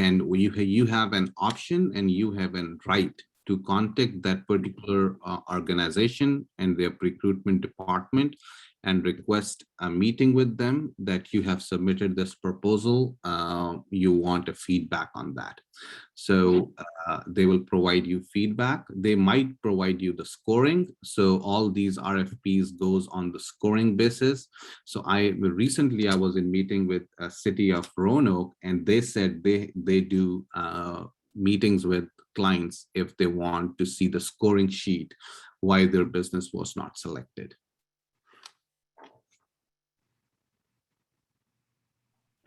And you have an option and you have a right to contact that particular organization and their recruitment department and request a meeting with them that you have submitted this proposal. You want a feedback on that. So they will provide you feedback. They might provide you the scoring. So all these RFPs goes on the scoring basis. So recently I was in meeting with a city of Roanoke, and they said they do meetings with clients if they want to see the scoring sheet, why their business was not selected.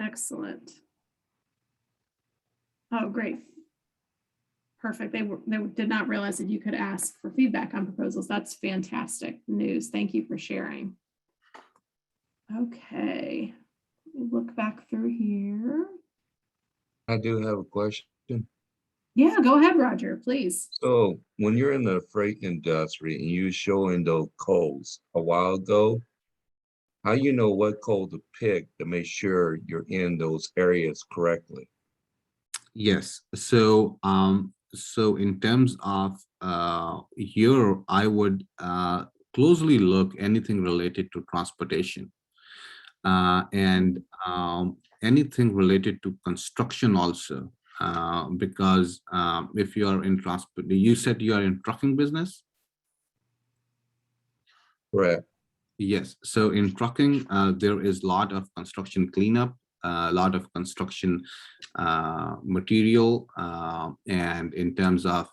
Excellent. Oh, great. Perfect. They did not realize that you could ask for feedback on proposals. That's fantastic news. Thank you for sharing. Okay, let me look back through here. I do have a question. Yeah, go ahead, Roger, please. So when you're in the freight industry and you showing those codes a while ago, how you know what code to pick to make sure you're in those areas correctly? Yes. So so in terms of I would closely look anything related to transportation and anything related to construction also, because if you are in transport, you said you are in trucking business. Correct. Yes. So in trucking, there is a lot of construction cleanup, a lot of construction material, and in terms of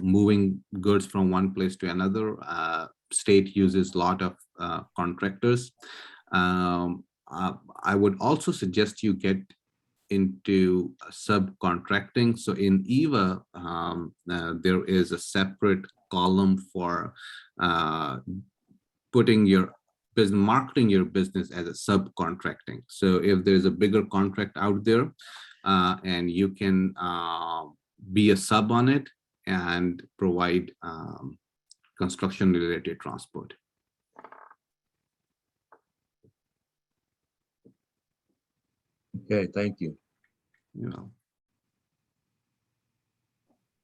moving goods from one place to another, state uses a lot of contractors. I would also suggest you get into subcontracting. So in EVA, there is a separate column for putting your business, marketing your business as a subcontracting. So if there's a bigger contract out there and you can be a sub on it and provide construction related transport. Okay, thank you. You know.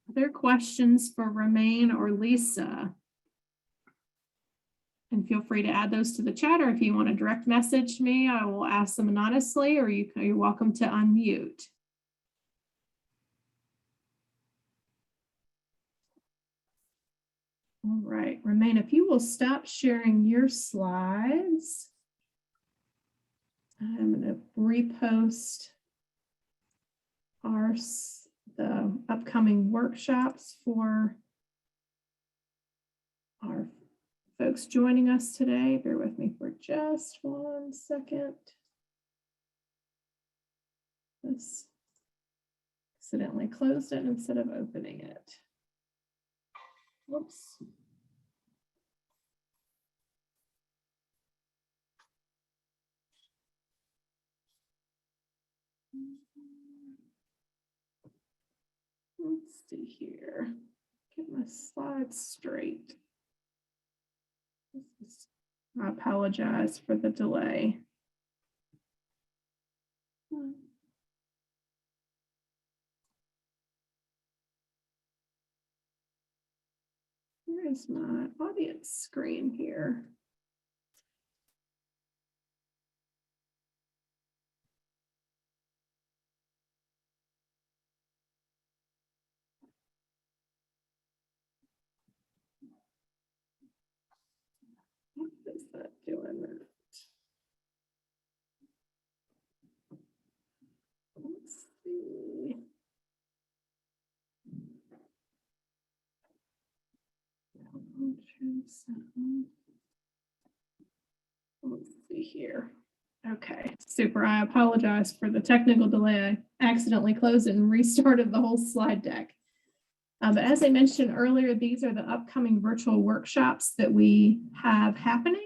Are there questions for Ramain or Lisa? And feel free to add those to the chat, or if you want to direct message me, I will ask them anonymously, or you're welcome to unmute. All right, Ramain, if you will stop sharing your slides, I'm going to repost the upcoming workshops for our folks joining us today. Bear with me for just 1 second. This accidentally closed it instead of opening it. Whoops. Let's see here. Get my slides straight. I apologize for the delay. Where is my audience screen here? What is that doing? Let's see. Let's see here. Okay, super. I apologize for the technical delay. I accidentally closed it and restarted the whole slide deck. But as I mentioned earlier, these are the upcoming virtual workshops that we have happening.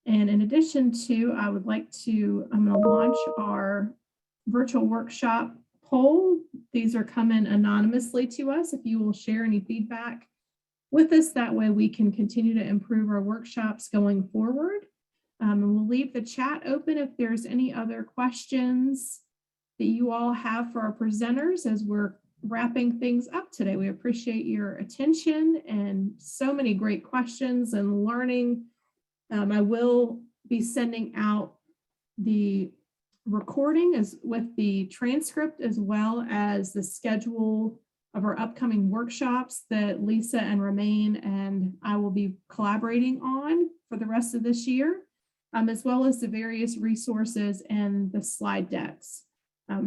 And in addition to, I'm going to launch our virtual workshop poll. These are coming anonymously to us. If you will share any feedback with us, that way we can continue to improve our workshops going forward. And we'll leave the chat open if there's any other questions that you all have for our presenters as we're wrapping things up today. We appreciate your attention and so many great questions and learning. I will be sending out the recording as with the transcript, as well as the schedule of our upcoming workshops that Lisa and Ramain and I will be collaborating on for the rest of this year, as well as the various resources and the slide decks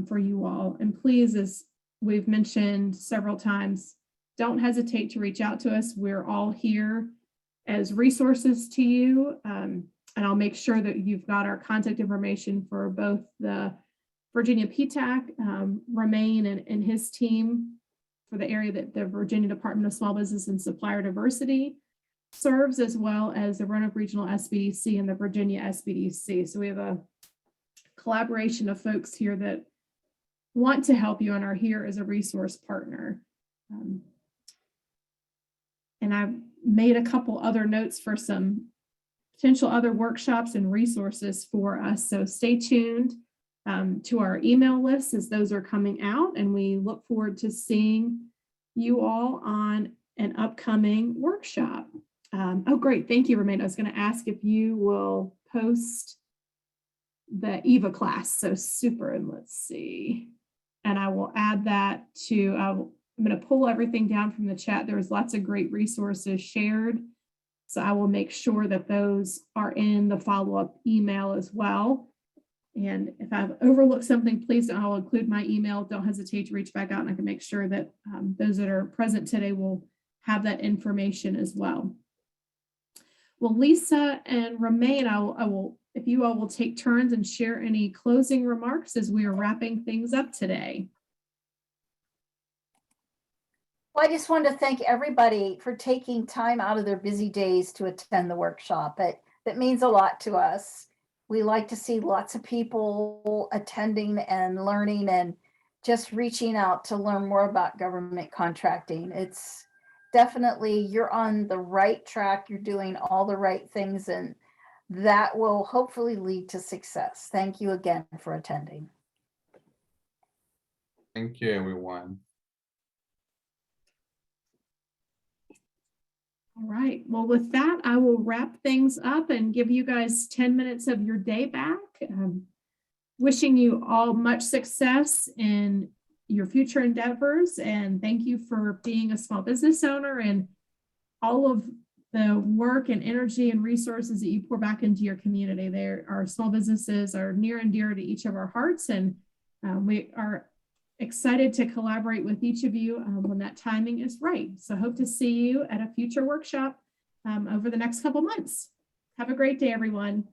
for you all. And please, as we've mentioned several times, don't hesitate to reach out to us. We're all here as resources to you. And I'll make sure that you've got our contact information for both the Virginia PTAC, Ramain and his team for the area that the Virginia Department of Small Business and Supplier Diversity serves, as well as the Roanoke Regional SBDC and the Virginia SBDC. So we have a collaboration of folks here that want to help you and are here as a resource partner. And I've made a couple other notes for some potential other workshops and resources for us. So stay tuned to our email list as those are coming out, and we look forward to seeing you all on an upcoming workshop. Oh, great. Thank you, Ramain. I was going to ask if you will post the EVA class. So super. And let's see. And I will add that to, I'm going to pull everything down from the chat. There was lots of great resources shared. So I will make sure that those are in the follow-up email as well. And if I've overlooked something, please, I'll include my email. Don't hesitate to reach back out, and I can make sure that those that are present today will have that information as well. Well, Lisa and Ramain, I will, if you all will take turns and share any closing remarks as we are wrapping things up today. Well, I just want to thank everybody for taking time out of their busy days to attend the workshop. That means a lot to us. We like to see lots of people attending and learning and just reaching out to learn more about government contracting. It's definitely, you're on the right track. You're doing all the right things, and that will hopefully lead to success. Thank you again for attending. Thank you, everyone. All right. Well, with that, I will wrap things up and give you guys 10 minutes of your day back. Wishing you all much success in your future endeavors. And thank you for being a small business owner and all of the work and energy and resources that you pour back into your community. Our small businesses are near and dear to each of our hearts. And we are excited to collaborate with each of you when that timing is right. So hope to see you at a future workshop over the next couple months. Have a great day, everyone.